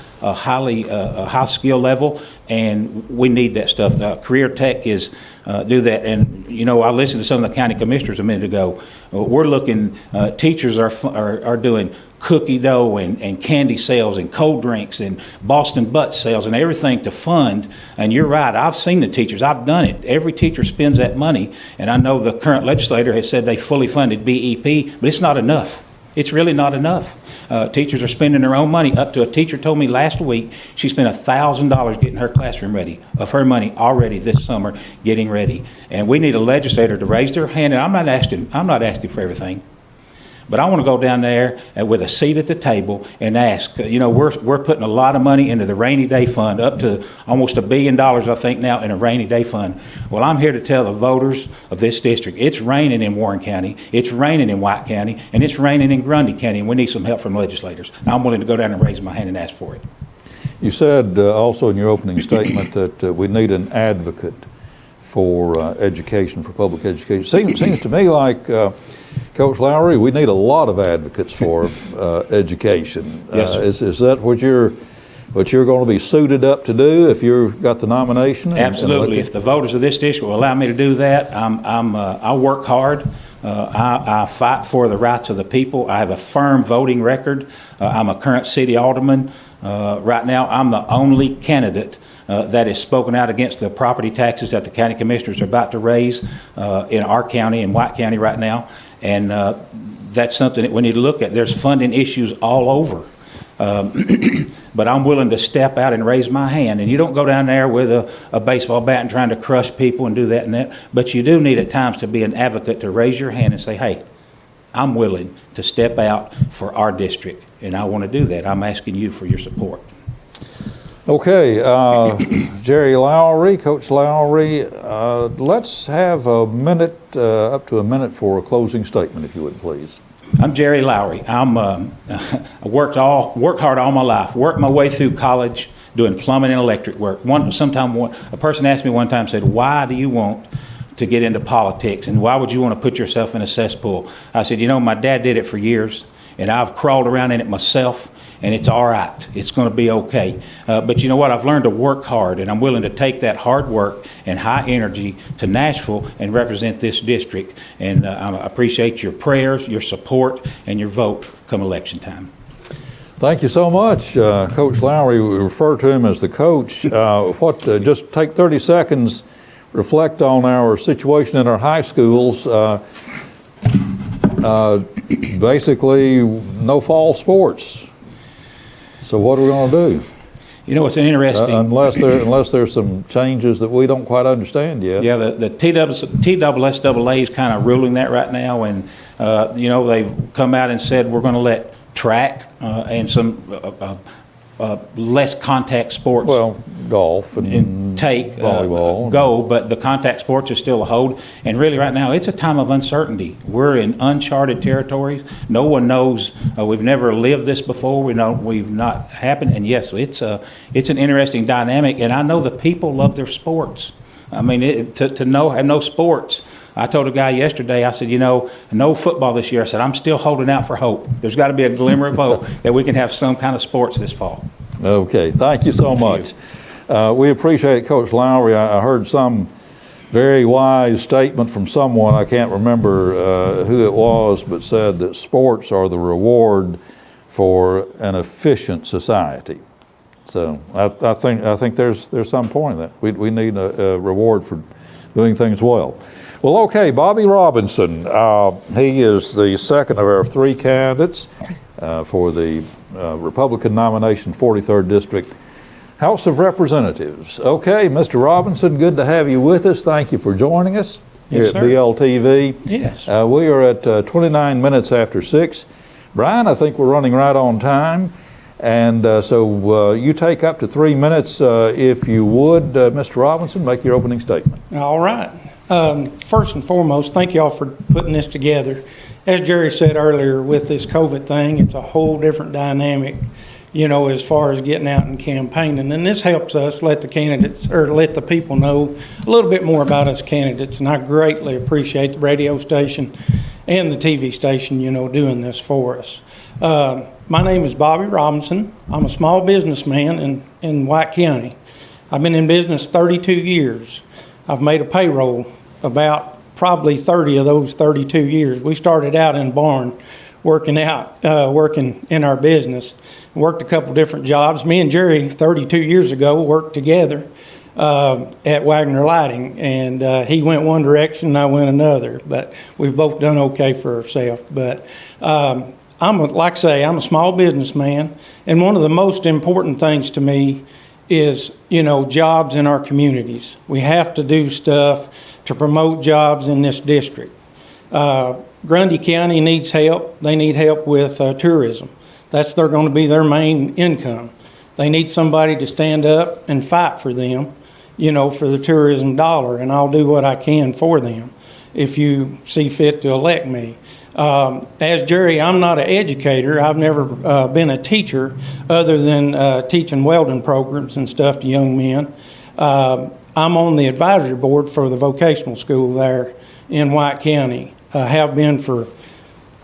J: skill level, and we need that stuff. Career Tech is do that. And I listened to some of the county commissioners a minute ago. We're looking. Teachers are doing cookie dough and candy sales and cold drinks and Boston butt sales and everything to fund. And you're right. I've seen the teachers. I've done it. Every teacher spends that money, and I know the current legislator has said they fully funded BEP, but it's not enough. It's really not enough. Teachers are spending their own money. Up to a teacher told me last week she spent $1,000 getting her classroom ready, of her money already this summer getting ready. And we need a legislator to raise their hand. And I'm not asking for everything. But I want to go down there with a seat at the table and ask, we're putting a lot of money into the rainy day fund, up to almost $1 billion, I think, now in a rainy day fund. Well, I'm here to tell the voters of this district, it's raining in Warren County, it's raining in White County, and it's raining in Grundy County, and we need some help from legislators. And I'm willing to go down and raise my hand and ask for it.
A: You said also in your opening statement that we need an advocate for education, for public education. Seems to me like Coach Lowry, we need a lot of advocates for education.
J: Yes, sir.
A: Is that what you're going to be suited up to do if you've got the nomination?
J: Absolutely. If the voters of this district will allow me to do that, I'll work hard. I fight for the rights of the people. I have a firm voting record. I'm a current city alderman. Right now, I'm the only candidate that has spoken out against the property taxes that the county commissioners are about to raise in our county, in White County right now. And that's something that we need to look at. There's funding issues all over. But I'm willing to step out and raise my hand. And you don't go down there with a baseball bat and trying to crush people and do that and that. But you do need at times to be an advocate, to raise your hand and say, hey, I'm willing to step out for our district. And I want to do that. I'm asking you for your support.
A: Okay, Jerry Lowry, Coach Lowry, let's have a minute, up to a minute for a closing statement, if you would, please.
J: I'm Jerry Lowry. I worked hard all my life. Worked my way through college doing plumbing and electric work. A person asked me one time, said, "Why do you want to get into politics, and why would you want to put yourself in a cesspool?" I said, "You know, my dad did it for years, and I've crawled around in it myself, and it's all right. It's going to be okay. But you know what? I've learned to work hard, and I'm willing to take that hard work and high energy to Nashville and represent this district. And I appreciate your prayers, your support, and your vote come election time."
A: Thank you so much, Coach Lowry. We refer to him as the coach. Just take 30 seconds, reflect on our situation in our high schools. Basically, no fall sports. So what are we going to do?
J: You know, it's an interesting...
A: unless there's some changes that we don't quite understand yet.
J: Yeah, the TSSAA is kind of ruling that right now, and you know, they've come out and said we're going to let track and some less contact sports.
A: Well, golf and
J: take
A: volleyball
J: go, but the contact sports are still a hold. And really, right now, it's a time of uncertainty. We're in uncharted territories. No one knows. We've never lived this before. We've not happened. And yes, it's an interesting dynamic. And I know the people love their sports. I mean, have no sports. I told a guy yesterday, I said, you know, no football this year. I said, I'm still holding out for hope. There's got to be a glimmer of hope that we can have some kind of sports this fall.
A: Okay, thank you so much. We appreciate it, Coach Lowry. I heard some very wise statement from someone, I can't remember who it was, but said that sports are the reward for an efficient society. So I think there's some point in that. We need a reward for doing things well. Well, okay, Bobby Robinson. He is the second of our three candidates for the Republican nomination, 43rd District, House of Representatives. Okay, Mr. Robinson, good to have you with us. Thank you for joining us here at BLTV.
K: Yes.
A: We are at 29 minutes after 6. Brian, I think we're running right on time. And so you take up to 3 minutes, if you would, Mr. Robinson, make your opening statement.
K: All right. First and foremost, thank you all for putting this together. As Jerry said earlier, with this COVID thing, it's a whole different dynamic, you know, as far as getting out and campaigning. And this helps us let the candidates, or let the people know a little bit more about us candidates. And I greatly appreciate the radio station and the TV station, you know, doing this for us. My name is Bobby Robinson. I'm a small businessman in White County. I've been in business 32 years. I've made a payroll about probably 30 of those 32 years. We started out in a barn working in our business. Worked a couple different jobs. Me and Jerry 32 years ago worked together at Wagner Lighting, and he went one direction and I went another, but we've both done okay for ourselves. But I'm a small businessman, and one of the most important things to me is, you know, jobs in our communities. We have to do stuff to promote jobs in this district. Grundy County needs help. They need help with tourism. That's going to be their main income. They need somebody to stand up and fight for them, you know, for the tourism dollar, and I'll do what I can for them if you see fit to elect me. As Jerry, I'm not an educator. I've never been a teacher other than teaching welding programs and stuff to young men. I'm on the advisory board for the vocational school there in White County. Have been for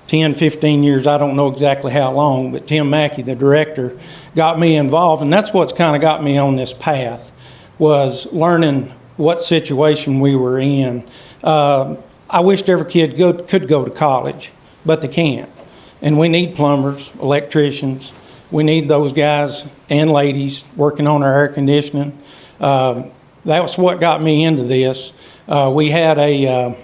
K: 10, 15 years. I don't know exactly how long, but Tim Mackey, the director, got me involved, and that's what's kind of got me on this path, was learning what situation we were in. I wished every kid could go to college, but they can't. And we need plumbers, electricians. We need those guys and ladies working on our air conditioning. That was what got me into this. We had a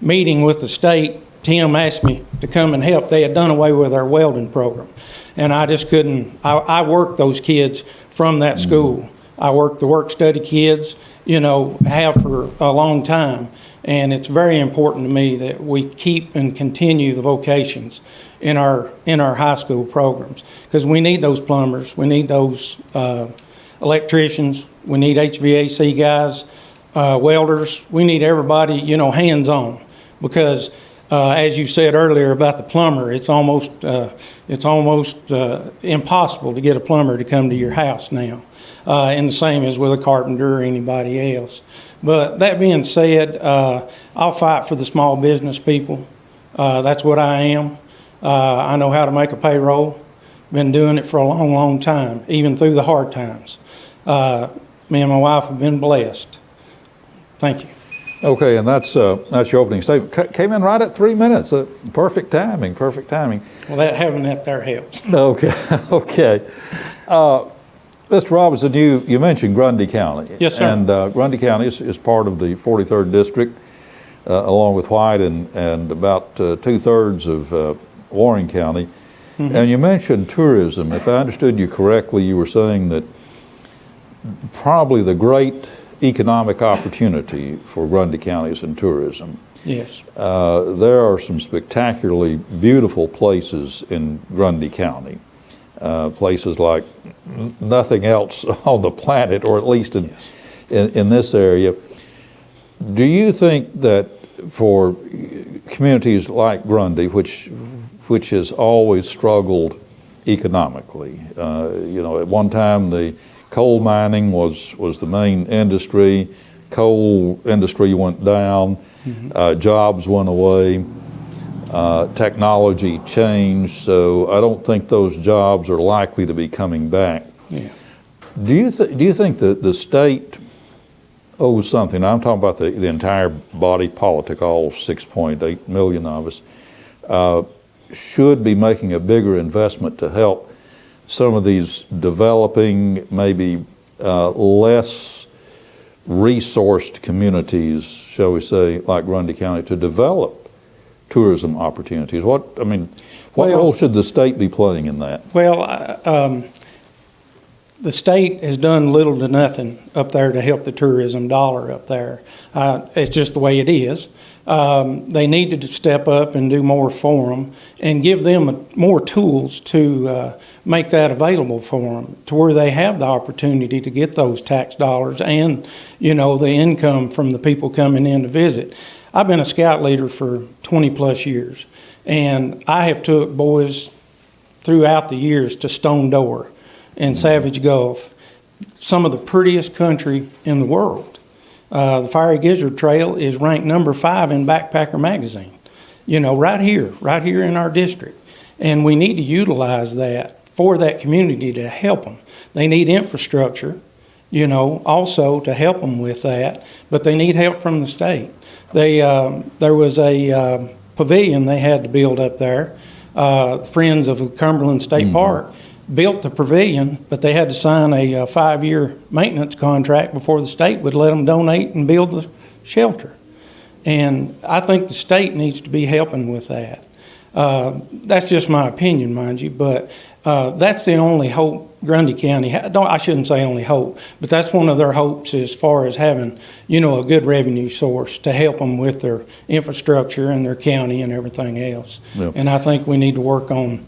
K: meeting with the state. Tim asked me to come and help. They had done away with our welding program. And I just couldn't, I worked those kids from that school. I worked the work-study kids, have for a long time. And it's very important to me that we keep and continue the vocations in our high school programs, because we need those plumbers, we need those electricians, we need HVAC guys, welders, we need everybody, hands-on, because as you said earlier about the plumber, it's almost impossible to get a plumber to come to your house now, and the same as with a carpenter or anybody else. But that being said, I'll fight for the small business people. That's what I am. I know how to make a payroll. Been doing it for a long, long time, even through the hard times. Me and my wife have been blessed. Thank you.
A: Okay, and that's your opening statement. Came in right at 3 minutes. Perfect timing, perfect timing.
K: Well, having that there helps.
A: Okay, okay. Mr. Robinson, you mentioned Grundy County.
K: Yes, sir.
A: And Grundy County is part of the 43rd District, along with White and about 2/3 of Warren County. Mm-hmm. And you mentioned tourism. If I understood you correctly, you were saying that probably the great economic opportunity for Grundy County is in tourism.
K: Yes.
A: There are some spectacularly beautiful places in Grundy County. Places like nothing else on the planet, or at least in this area. Do you think that for communities like Grundy, which has always struggled economically, at one time the coal mining was the main industry, coal industry went down, jobs went away, technology changed, so I don't think those jobs are likely to be coming back.
K: Yeah.
A: Do you think that the state owes something? I'm talking about the entire body politic, all 6.8 million of us, should be making a bigger investment to help some of these developing, maybe less resourced communities, shall we say, like Grundy County, to develop tourism opportunities? What role should the state be playing in that?
K: Well, the state has done little to nothing up there to help the tourism dollar up there. It's just the way it is. They needed to step up and do more for them and give them more tools to make that available for them, to where they have the opportunity to get those tax dollars and, the income from the people coming in to visit. I've been a scout leader for 20 plus years, and I have took boys throughout the years to Stone Door and Savage Gulf, some of the prettiest country in the world. The Fiery Gizzard Trail is ranked number 5 in Backpacker magazine, right here in our district. And we need to utilize that for that community to help them. They need infrastructure, also to help them with that, but they need help from the state. There was a pavilion they had to build up there. Friends of Cumberland State Park built the pavilion, but they had to sign a 5-year maintenance contract before the state would let them donate and build the shelter. And I think the state needs to be helping with that. That's just my opinion, mind you, but that's the only hope Grundy County, I shouldn't say only hope, but that's one of their hopes as far as having, a good revenue source to help them with their infrastructure and their county and everything else. Yep. And I think we need to work on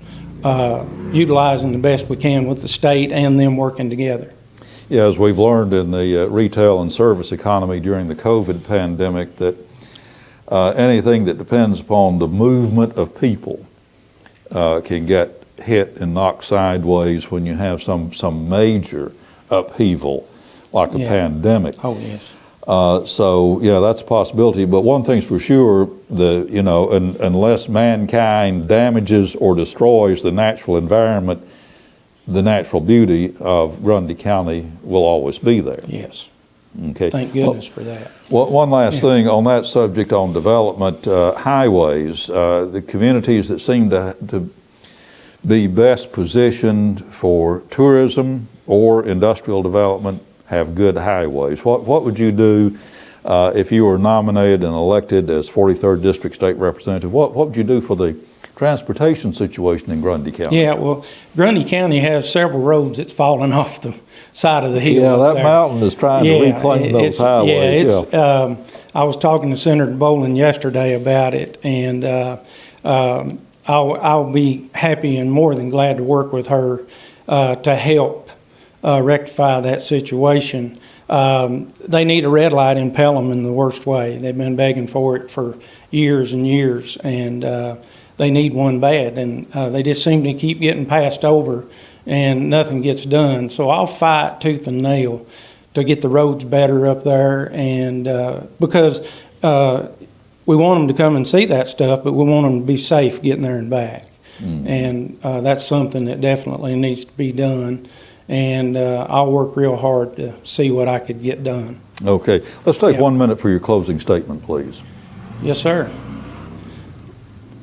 K: utilizing the best we can with the state and them working together.
A: Yeah, as we've learned in the retail and service economy during the COVID pandemic, that anything that depends upon the movement of people can get hit and knocked sideways when you have some major upheaval like a pandemic.
K: Oh, yes.
A: So yeah, that's a possibility. But one thing's for sure, unless mankind damages or destroys the natural environment, the natural beauty of Grundy County will always be there.
K: Yes.
A: Okay.
K: Thank goodness for that.
A: Well, one last thing on that subject on development, highways, the communities that seem to be best positioned for tourism or industrial development have good highways. What would you do if you were nominated and elected as 43rd District State Representative? What would you do for the transportation situation in Grundy County?
K: Yeah, well, Grundy County has several roads that's fallen off the side of the hill.
A: Yeah,
K: up
A: that
K: there.
A: mountain is trying to reclaim those highways.
K: Yeah, I was talking to Senator Bolin yesterday about it, and I'll be happy and more than glad to work with her to help rectify that situation. They need a red light in Pelham in the worst way. They've been begging for it for years and years, and they need one bad, and they just seem to keep getting passed over, and nothing gets done. So I'll fight tooth and nail to get the roads better up there, and because we want them to come and see that stuff, but we want them to be safe getting there and back. And that's something that definitely needs to be done, and I'll work real hard to see what I could get done.
A: Okay, let's take 1 minute for your closing statement, please.
K: Yes, sir.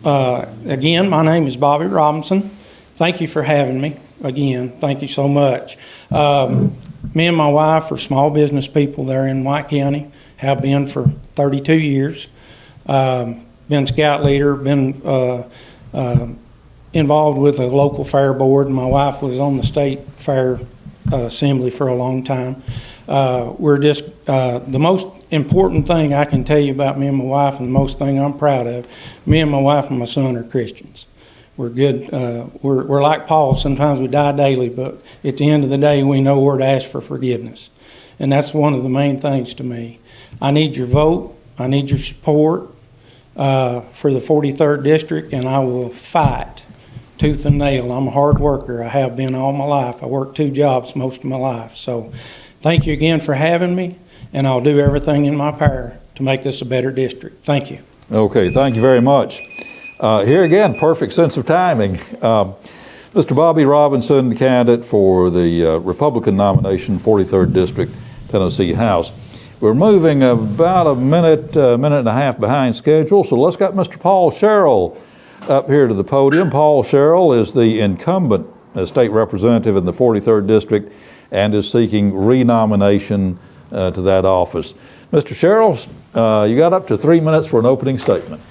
K: Again, my name is Bobby Robinson. Thank you for having me. Again, thank you so much. Me and my wife are small business people there in White County, have been for 32 years. Been scout leader, been involved with a local fair board. My wife was on the state fair assembly for a long time. We're just, the most important thing I can tell you about me and my wife, and the most thing I'm proud of, me and my wife and my son are Christians. We're good. We're like Paul. Sometimes we die daily, but at the end of the day, we know where to ask for forgiveness. And that's one of the main things to me. I need your vote. I need your support for the 43rd District, and I will fight tooth and nail. I'm a hard worker. I have been all my life. I worked 2 jobs most of my life. So thank you again for having me, and I'll do everything in my power to make this a better district. Thank you.
A: Okay, thank you very much. Here again, perfect sense of timing. Mr. Bobby Robinson, candidate for the Republican nomination, 43rd District, Tennessee House. We're moving about a minute and a half behind schedule, so let's get Mr. Paul Sherrill up here to the podium. Paul Sherrill is the incumbent state representative in the 43rd District and is seeking renomination to that office. Mr. Sherrill, you got up to 3 minutes for an opening statement.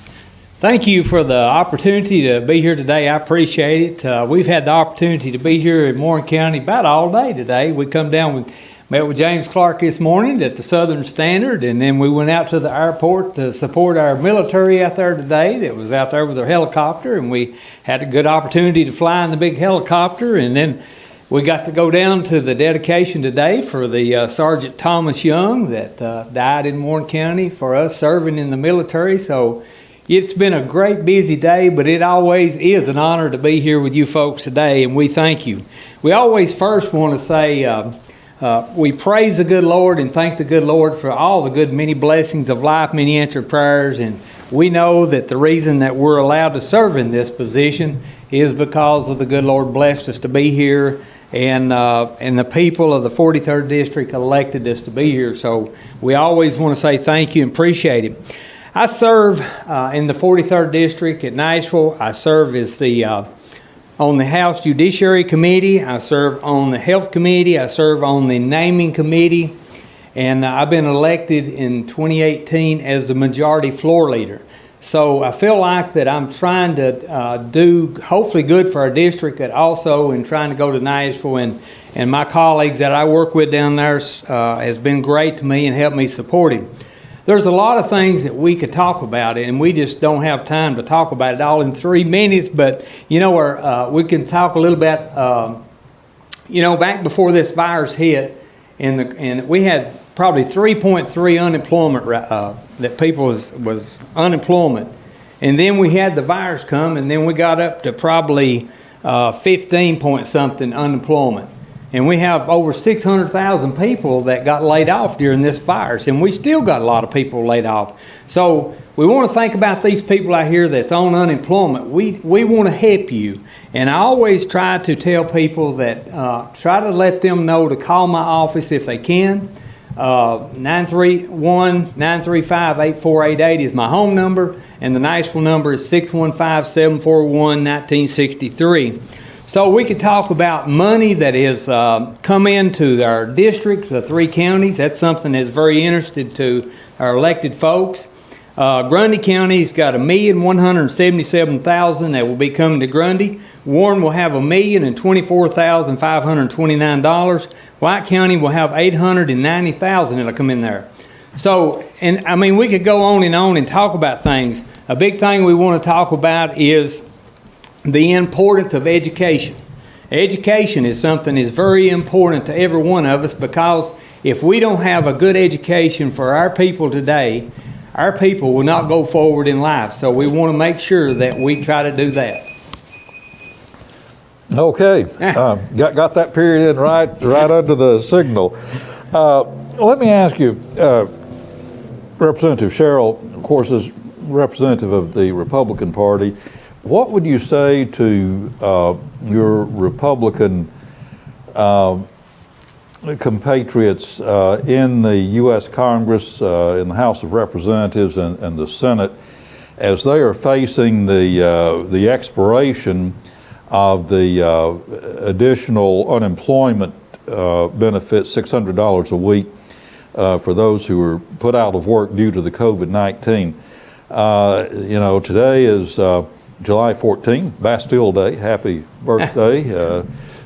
H: Thank you for the opportunity to be here today. I appreciate it. We've had the opportunity to be here in Warren County about all day today. We come down met with James Clark this morning at the Southern Standard, and then we went out to the airport to support our military out there today that was out there with their helicopter, and we had a good opportunity to fly in the big helicopter, and then we got to go down to the dedication today for the Sergeant Thomas Young that died in Warren County for us serving in the military. So it's been a great busy day, but it always is an honor to be here with you folks today, and we thank you. We always first want to say we praise the good Lord and thank the good Lord for all the good many blessings of life, many answered prayers, and we know that the reason that we're allowed to serve in this position is because of the good Lord blessed us to be here, and the people of the 43rd District elected us to be here. So we always want to say thank you and appreciate it. I serve in the 43rd District at Nashville. I serve as on the House Judiciary Committee. I serve on the Health Committee. I serve on the Naming Committee. And I've been elected in 2018 as the majority floor leader. So I feel like that I'm trying to do hopefully good for our district, and also in trying to go to Nashville, and my colleagues that I work with down there has been great to me and helped me support him. There's a lot of things that we could talk about, and we just don't have time to talk about it all in 3 minutes, but you know, we can talk a little bit, you know, back before this virus hit, and we had probably 3.3 unemployment that people was unemployment, and then we had the virus come, and then we got up to probably 15 point something unemployment, and we have over 600,000 people that got laid off during this virus, and we still got a lot of people laid off. So we want to think about these people out here that's on unemployment. We want to help you, and I always try to tell people that try to let them know to call my office if they can. 931-935-8488 is my home number, and the Nashville number is 615-741-1963.
L: So we could talk about money that has come into our district, the 3 counties. That's something that's very interesting to our elected folks. Grundy County's got $1,177,000 that will be coming to Grundy. Warren will have $1,024,529. White County will have $890,000 that'll come in there. So, and I mean, we could go on and talk about things. A big thing we want to talk about is the importance of education. Education is something that's very important to every one of us, because if we don't have a good education for our people today, our people will not go forward in life. So we want to make sure that we try to do that.
A: Okay, got that period in right under the signal. Let me ask you, Representative Sherrill, of course, is representative of the Republican Party. What would you say to your Republican compatriots in the U.S. Congress, in the House of Representatives and the Senate, as they are facing the expiration of the additional unemployment benefits, $600 a week for those who were put out of work due to the COVID-19. Today is July 14th, Bastille Day. Happy birthday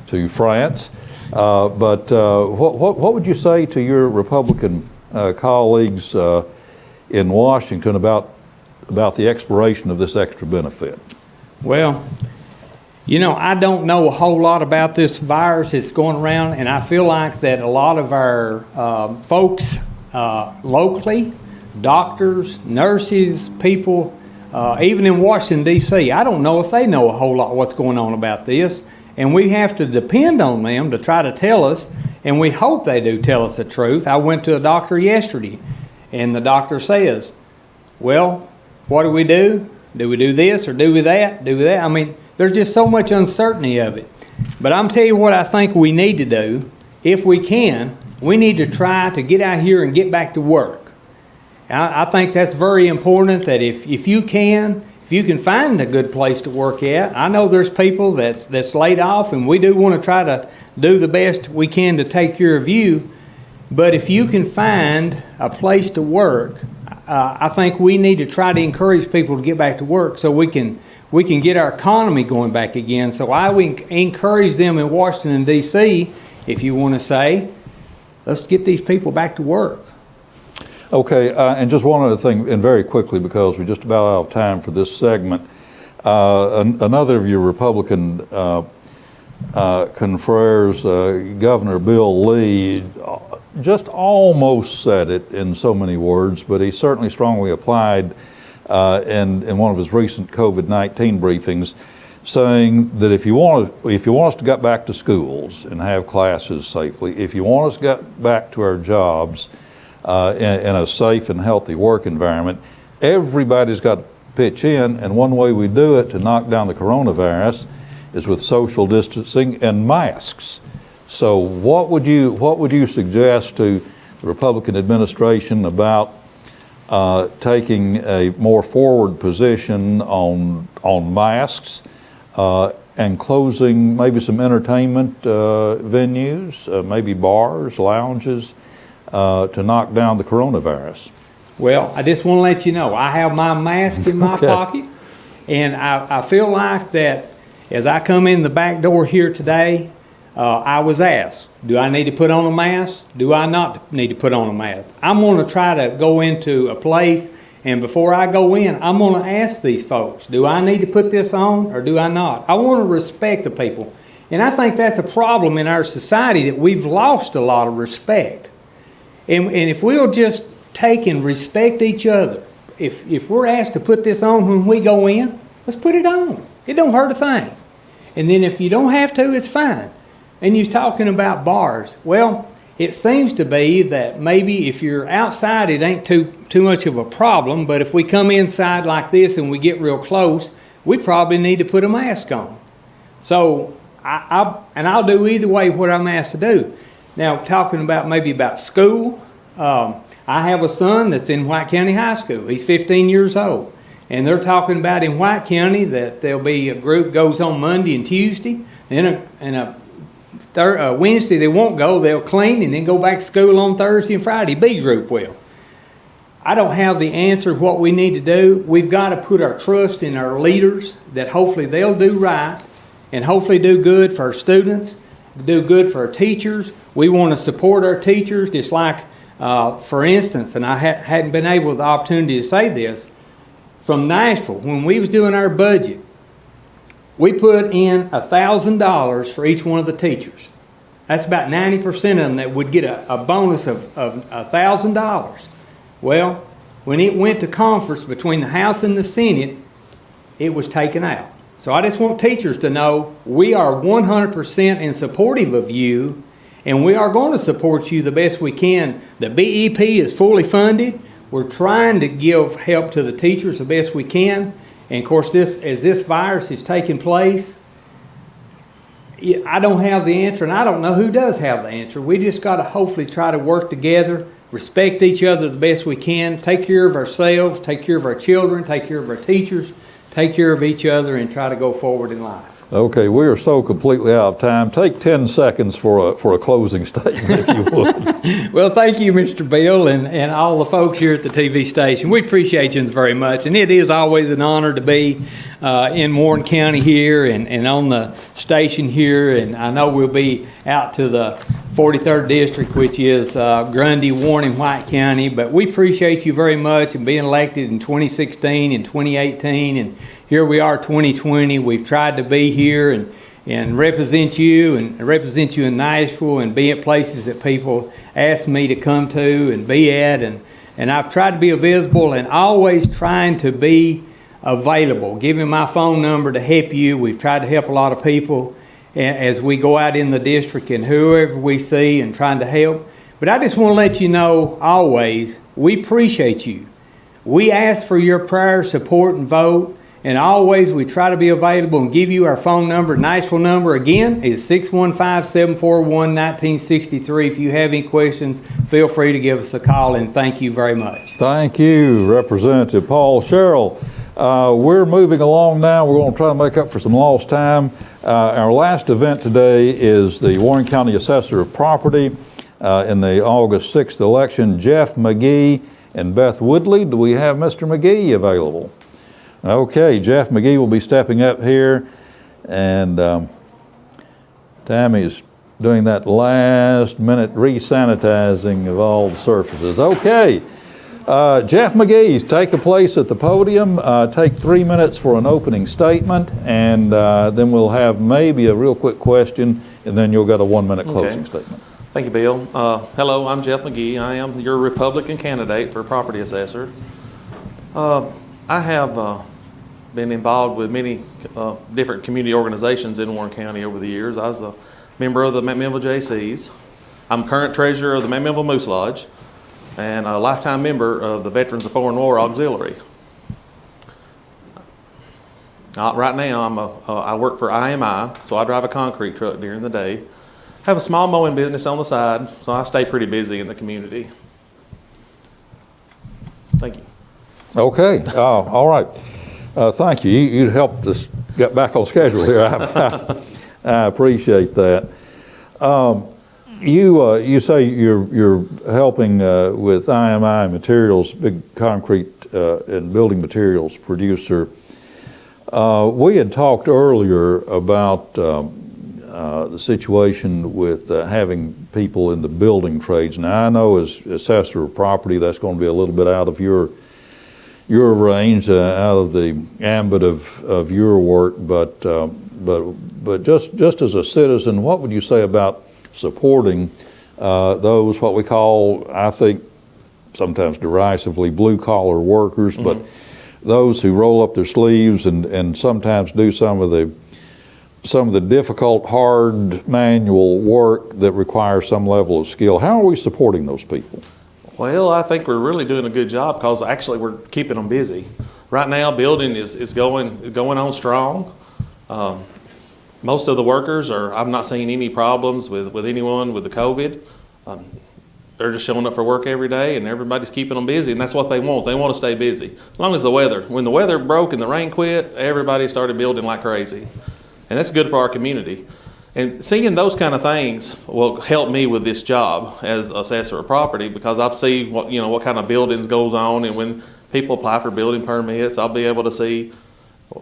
A: to France. But what would you say to your Republican colleagues in Washington about the expiration of this extra benefit?
L: Well, I don't know a whole lot about this virus that's going around, and I feel like that a lot of our folks locally, doctors, nurses, people, even in Washington, D.C., I don't know if they know a whole lot what's going on about this, and we have to depend on them to try to tell us, and we hope they do tell us the truth. I went to a doctor yesterday, and the doctor says, well, what do we do? Do we do this or do we that? Do we that? I mean, there's just so much uncertainty of it. But I'm telling you what I think we need to do. If we can, we need to try to get out here and get back to work. I think that's very important, that if you can find a good place to work at. I know there's people that's laid off, and we do want to try to do the best we can to take care of you. But if you can find a place to work, I think we need to try to encourage people to get back to work so we can get our economy going back again. So I would encourage them in Washington, D.C., if you want to say, let's get these people back to work.
A: Okay, and just one other thing, and very quickly, because we're just about out of time for this segment. Another of your Republican confreres, Governor Bill Lee, just almost said it in so many words, but he certainly strongly applied in one of his recent COVID-19 briefings, saying that if you want us to get back to schools and have classes safely, if you want us to get back to our jobs in a safe and healthy work environment, everybody's got to pitch in, and one way we do it to knock down the coronavirus is with social distancing and masks. So what would you suggest to the Republican administration about taking a more forward position on masks and closing maybe some entertainment venues, maybe bars, lounges, to knock down the coronavirus?
L: Well, I just want to let you know, I have my mask in my pocket, and I feel like that as I come in the back door here today, I was asked, do I need to put on a mask? Do I not need to put on a mask? I'm going to try to go into a place, and before I go in, I'm going to ask these folks, do I need to put this on or do I not? I want to respect the people. And I think that's a problem in our society, that we've lost a lot of respect. And if we'll just take and respect each other, if we're asked to put this on when we go in, let's put it on. It don't hurt a thing. And then if you don't have to, it's fine. And you're talking about bars. Well, it seems to be that maybe if you're outside, it ain't too much of a problem. But if we come inside like this and we get real close, we probably need to put a mask on. So I'll do either way what I'm asked to do. Now, talking about school, I have a son that's in White County High School. He's 15 years old. And they're talking about in White County that there'll be a group goes on Monday and Tuesday, and Wednesday they won't go, they'll clean and then go back to school on Thursday and Friday. B group will. I don't have the answer of what we need to do. We've got to put our trust in our leaders that hopefully they'll do right and hopefully do good for our students, do good for our teachers. We want to support our teachers, just like, for instance, and I hadn't been able the opportunity to say this, from Nashville, when we was doing our budget, we put in $1,000 for each one of the teachers. That's about 90% of them that would get a bonus of $1,000. Well, when it went to conference between the House and the Senate, it was taken out. So I just want teachers to know we are 100% in supportive of you, and we are going to support you the best we can. The BEP is fully funded. We're trying to give help to the teachers the best we can. And of course, as this virus is taking place, I don't have the answer, and I don't know who does have the answer. We just got to hopefully try to work together, respect each other the best we can, take care of ourselves, take care of our children, take care of our teachers, take care of each other, and try to go forward in life.
A: Okay, we are so completely out of time. Take 10 seconds for a closing statement, if you would.
L: Well, thank you, Mr. Bill, and all the folks here at the TV station. We appreciate you very much, and it is always an honor to be in Warren County here and on the station here, and I know we'll be out to the 43rd District, which is Grundy, Warren, and White County, but we appreciate you very much and being elected in 2016 and 2018, and here we are 2020. We've tried to be here and represent you in Nashville and be at places that people ask me to come to and be at, and I've tried to be visible and always trying to be available, giving my phone number to help you. We've tried to help a lot of people as we go out in the district and whoever we see and trying to help. But I just want to let you know always, we appreciate you. We ask for your prayer, support, and vote. And always we try to be available and give you our phone number. Nashville number again is 615-741-1963. If you have any questions, feel free to give us a call, and thank you very much.
A: Thank you, Representative Paul Sherrill. We're moving along now. We're going to try to make up for some lost time. Our last event today is the Warren County Assessor of Property in the August 6th election. Jeff McGee and Beth Woodley. Do we have Mr. McGee available? Okay, Jeff McGee will be stepping up here, and Tammy's doing that last minute re-sanitizing of all the surfaces. Okay, Jeff McGee, take a place at the podium. Take 3 minutes for an opening statement, and then we'll have maybe a real quick question, and then you'll get a 1 minute closing statement.
M: Thank you, Bill. Hello, I'm Jeff McGee. I am your Republican candidate for property assessor. I have been involved with many different community organizations in Warren County over the years. I was a member of the McMinnville JCs. I'm current treasurer of the McMinnville Moose Lodge and a lifetime member of the Veterans of Foreign War Auxiliary. Right now, I work for IMI, so I drive a concrete truck during the day. I have a small mowing business on the side, so I stay pretty busy in the community. Thank you.
A: Okay, all right. Thank you. You helped us get back on schedule here. I appreciate that. You say you're helping with IMI Materials, big concrete and building materials producer. We had talked earlier about the situation with having people in the building trades. Now I know as assessor of property, that's going to be a little bit out of your range, out of the ambit of your work, but just as a citizen, what would you say about supporting those, what we call, I think, sometimes derisively, blue-collar workers, mm-hmm. but those who roll up their sleeves and sometimes do some of the difficult, hard manual work that requires some level of skill? How are we supporting those people?
M: Well, I think we're really doing a good job because actually we're keeping them busy. Right now, building is going on strong. Most of the workers I'm not seeing any problems with anyone with the COVID. they're just showing up for work every day, and everybody's keeping them busy, and that's what they want. They want to stay busy. As long as the weather, when the weather broke and the rain quit, everybody started building like crazy. And that's good for our community. And seeing those kind of things will help me with this job as assessor of property, because I'll see what kind of buildings goes on, and when people apply for building permits, I'll be able to see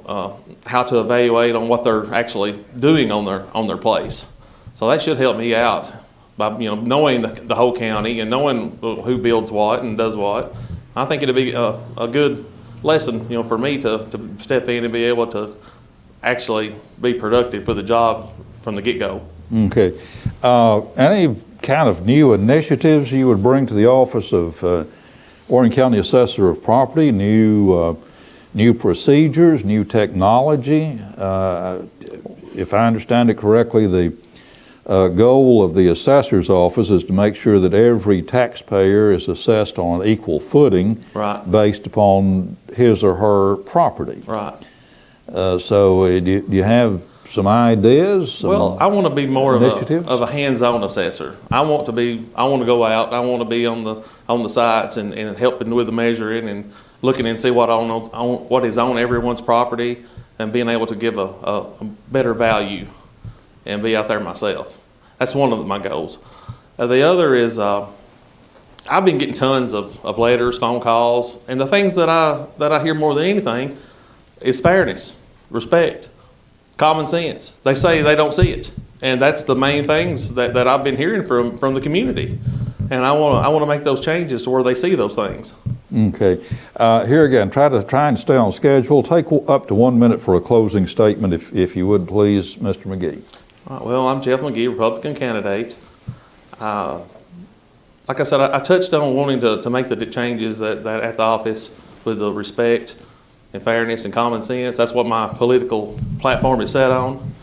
M: how to evaluate on what they're actually doing on their place. So that should help me out by knowing the whole county and knowing who builds what and does what. I think it'll be a good lesson for me to step in and be able to actually be productive for the job from the get-go.
A: Okay. Any kind of new initiatives you would bring to the office of Warren County Assessor of Property, new procedures, new technology? If I understand it correctly, the goal of the assessor's office is to make sure that every taxpayer is assessed on an equal footing,
M: Right.
A: based upon his or her property.
M: Right.
A: So do you have some ideas?
M: Well, I want to be more
A: initiatives?
M: of a hands-on assessor. I want to go out. I want to be on the sites and helping with the measuring and looking and see what is on everyone's property, and being able to give a better value and be out there myself. That's one of my goals. The other is I've been getting tons of letters, phone calls, and the things that I hear more than anything is fairness, respect, common sense. They say they don't see it, and that's the main things that I've been hearing from the community. And I want to make those changes to where they see those things.
A: Okay. Here again, try and stay on schedule. Take up to 1 minute for a closing statement, if you would, please, Mr. McGee.
M: All right, well, I'm Jeff McGee, Republican candidate. Like I said, I touched on wanting to make the changes that at the office with the respect and fairness and common sense. That's what my political platform is set on.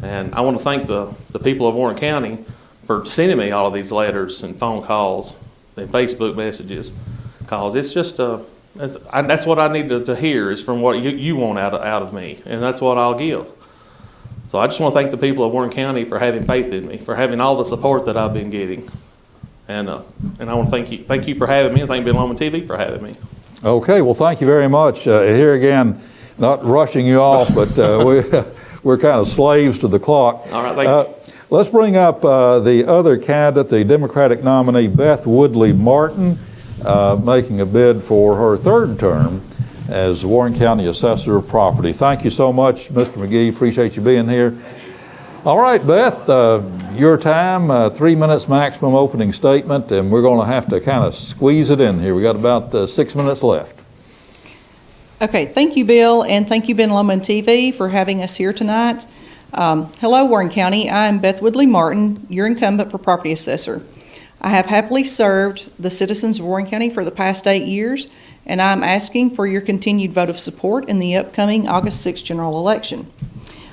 M: And I want to thank the people of Warren County for sending me all of these letters and phone calls and Facebook messages, because it's just that's what I need to hear, is from what you want out of me, and that's what I'll give. So I just want to thank the people of Warren County for having faith in me, for having all the support that I've been getting. And I want to thank you for having me, and thank Bltv for having me.
A: Okay, well, thank you very much. Here again, not rushing you off, but we're kind of slaves to the clock.
M: All right, thank you.
A: Let's bring up the other candidate, the Democratic nominee, Beth Woodley Martin, making a bid for her third term as Warren County Assessor of Property. Thank you so much, Mr. McGee. Appreciate you being here. All right, Beth, your time, 3 minutes maximum opening statement, and we're going to have to kind of squeeze it in here. We got about 6 minutes left.
N: Okay, thank you, Bill, and thank you, Bltv, for having us here tonight. Hello, Warren County. I'm Beth Woodley Martin, your incumbent for property assessor. I have happily served the citizens of Warren County for the past 8 years, and I'm asking for your continued vote of support in the upcoming August 6th general election.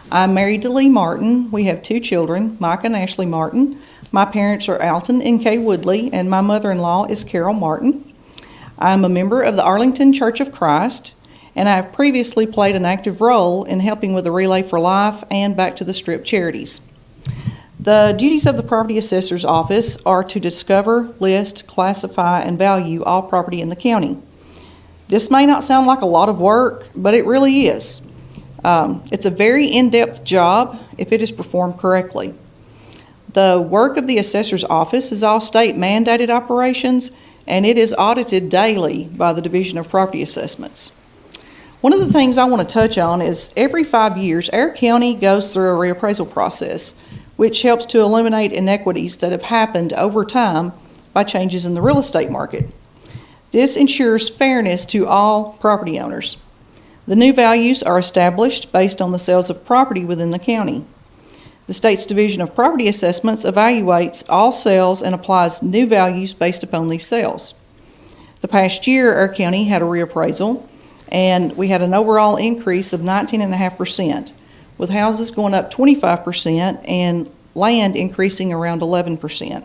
N: I'm married to Lee Martin. We have 2 children, Mike and Ashley Martin. My parents are Alton and Kay Woodley, and my mother-in-law is Carol Martin. I'm a member of the Arlington Church of Christ, and I have previously played an active role in helping with the Relay for Life and Back to the Strip charities. The duties of the Property Assessor's Office are to discover, list, classify, and value all property in the county. This may not sound like a lot of work, but it really is. It's a very in-depth job if it is performed correctly. The work of the Assessor's Office is all state-mandated operations, and it is audited daily by the Division of Property Assessments. One of the things I want to touch on is every 5 years, our county goes through a reappraisal process, which helps to eliminate inequities that have happened over time by changes in the real estate market. This ensures fairness to all property owners. The new values are established based on the sales of property within the county. The state's Division of Property Assessments evaluates all sales and applies new values based upon these sales. The past year, our county had a reappraisal, and we had an overall increase of 19.5%, with houses going up 25% and land increasing around 11%.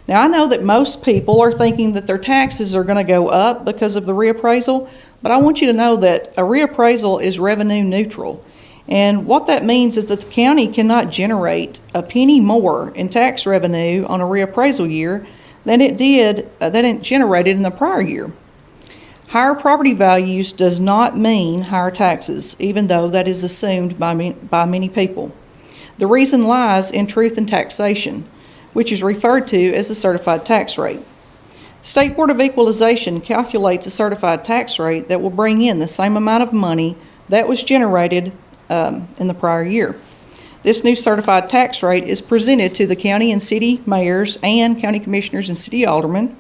N: Now, I know that most people are thinking that their taxes are going to go up because of the reappraisal, but I want you to know that a reappraisal is revenue neutral. And what that means is that the county cannot generate a penny more in tax revenue on a reappraisal year than it generated in the prior year. Higher property values does not mean higher taxes, even though that is assumed by many people. The reason lies in truth in taxation, which is referred to as a certified tax rate. State Board of Equalization calculates a certified tax rate that will bring in the same amount of money that was generated in the prior year. This new certified tax rate is presented to the county and city mayors and county commissioners and city aldermen.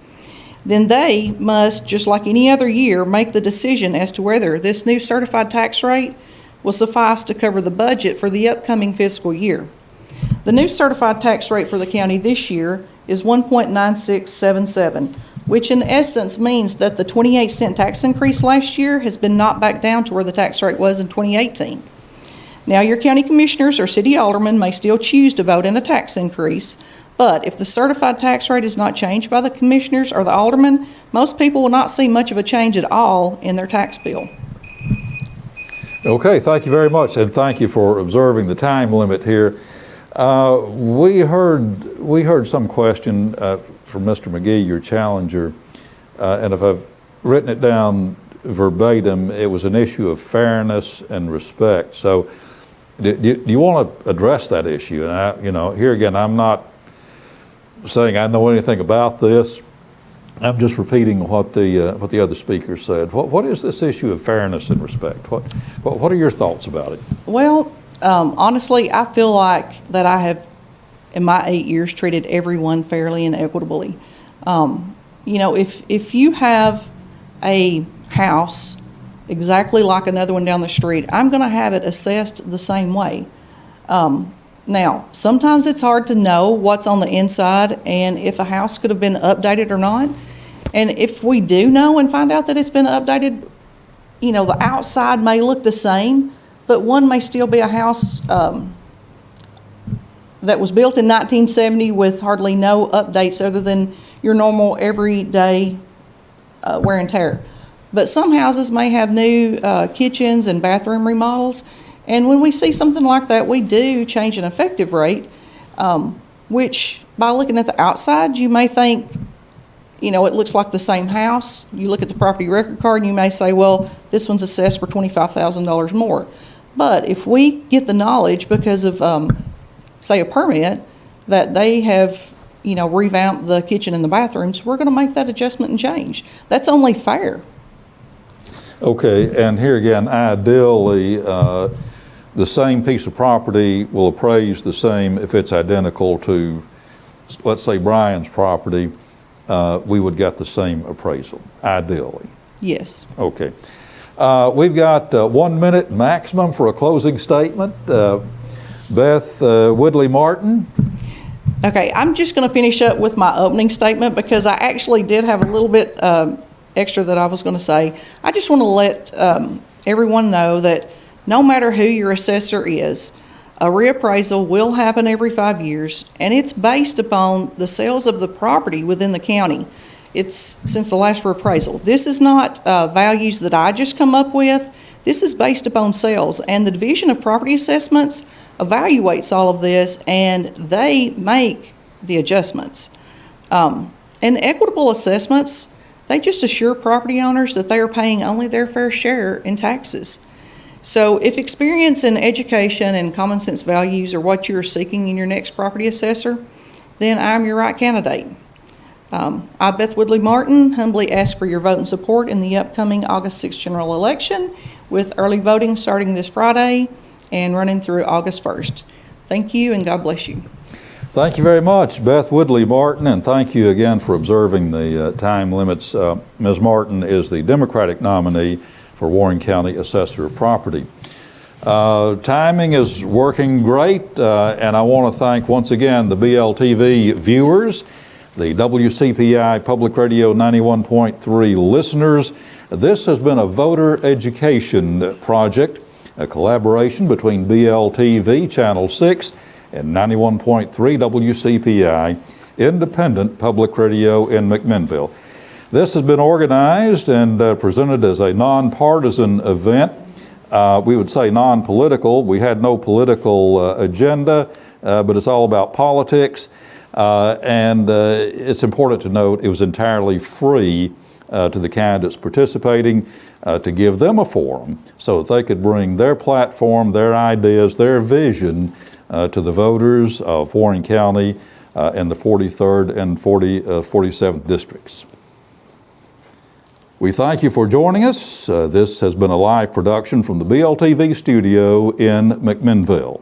N: Then they must, just like any other year, make the decision as to whether this new certified tax rate will suffice to cover the budget for the upcoming fiscal year. The new certified tax rate for the county this year is 1.9677, which in essence means that the 28-cent tax increase last year has been knocked back down to where the tax rate was in 2018. Now, your county commissioners or city aldermen may still choose to vote in a tax increase, but if the certified tax rate is not changed by the commissioners or the aldermen, most people will not see much of a change at all in their tax bill.
A: Okay, thank you very much, and thank you for observing the time limit here. We heard some question from Mr. McGee, your challenger, and if I've written it down verbatim, it was an issue of fairness and respect. So, do you want to address that issue? And here again, I'm not saying I know anything about this. I'm just repeating what the other speaker said. What is this issue of fairness and respect? What are your thoughts about it?
N: Well, honestly, I feel like that I have, in my 8 years, treated everyone fairly and equitably. If you have a house exactly like another one down the street, I'm going to have it assessed the same way. Now, sometimes it's hard to know what's on the inside and if a house could have been updated or not. And if we do know and find out that it's been updated, the outside may look the same, but one may still be a house that was built in 1970 with hardly no updates other than your normal everyday wear and tear. But some houses may have new kitchens and bathroom remodels. And when we see something like that, we do change an effective rate, which by looking at the outside, you may think, it looks like the same house. You look at the property record card and you may say, well, this one's assessed for $25,000 more. But if we get the knowledge because of, say, a permit, that they have, revamped the kitchen and the bathrooms, we're going to make that adjustment and change. That's only fair.
A: Okay, and here again, ideally, the same piece of property will appraise the same if it's identical to, let's say, Brian's property. We would get the same appraisal, ideally.
N: Yes.
A: Okay. We've got 1 minute maximum for a closing statement. Beth Woodley Martin.
N: Okay, I'm just going to finish up with my opening statement because I actually did have a little bit extra that I was going to say. I just want to let everyone know that no matter who your assessor is, a reappraisal will happen every 5 years, and it's based upon the sales of the property within the county. It's since the last reappraisal. This is not values that I just come up with. This is based upon sales, and the Division of Property Assessments evaluates all of this, and they make the adjustments. And equitable assessments, they just assure property owners that they are paying only their fair share in taxes. So if experience and education and common sense values are what you're seeking in your next property assessor, then I'm your right candidate. I, Beth Woodley Martin, humbly ask for your vote and support in the upcoming August 6th general election, with early voting starting this Friday and running through August 1st. Thank you, and God bless you.
A: Thank you very much, Beth Woodley Martin, and thank you again for observing the time limits. Ms. Martin is the Democratic nominee for Warren County Assessor of Property. Timing is working great, and I want to thank once again the BLTV viewers, the WCPI Public Radio 91.3 listeners. This has been a voter education project, a collaboration between BLTV Channel 6 and 91.3 WCPI, independent public radio in McMinnville. This has been organized and presented as a nonpartisan event. We would say non-political. We had no political agenda, but it's all about politics. And it's important to note it was entirely free to the candidates participating to give them a forum so that they could bring their platform, their ideas, their vision to the voters of Warren County in the 43rd and 47th districts. We thank you for joining us. This has been a live production from the BLTV studio in McMinnville.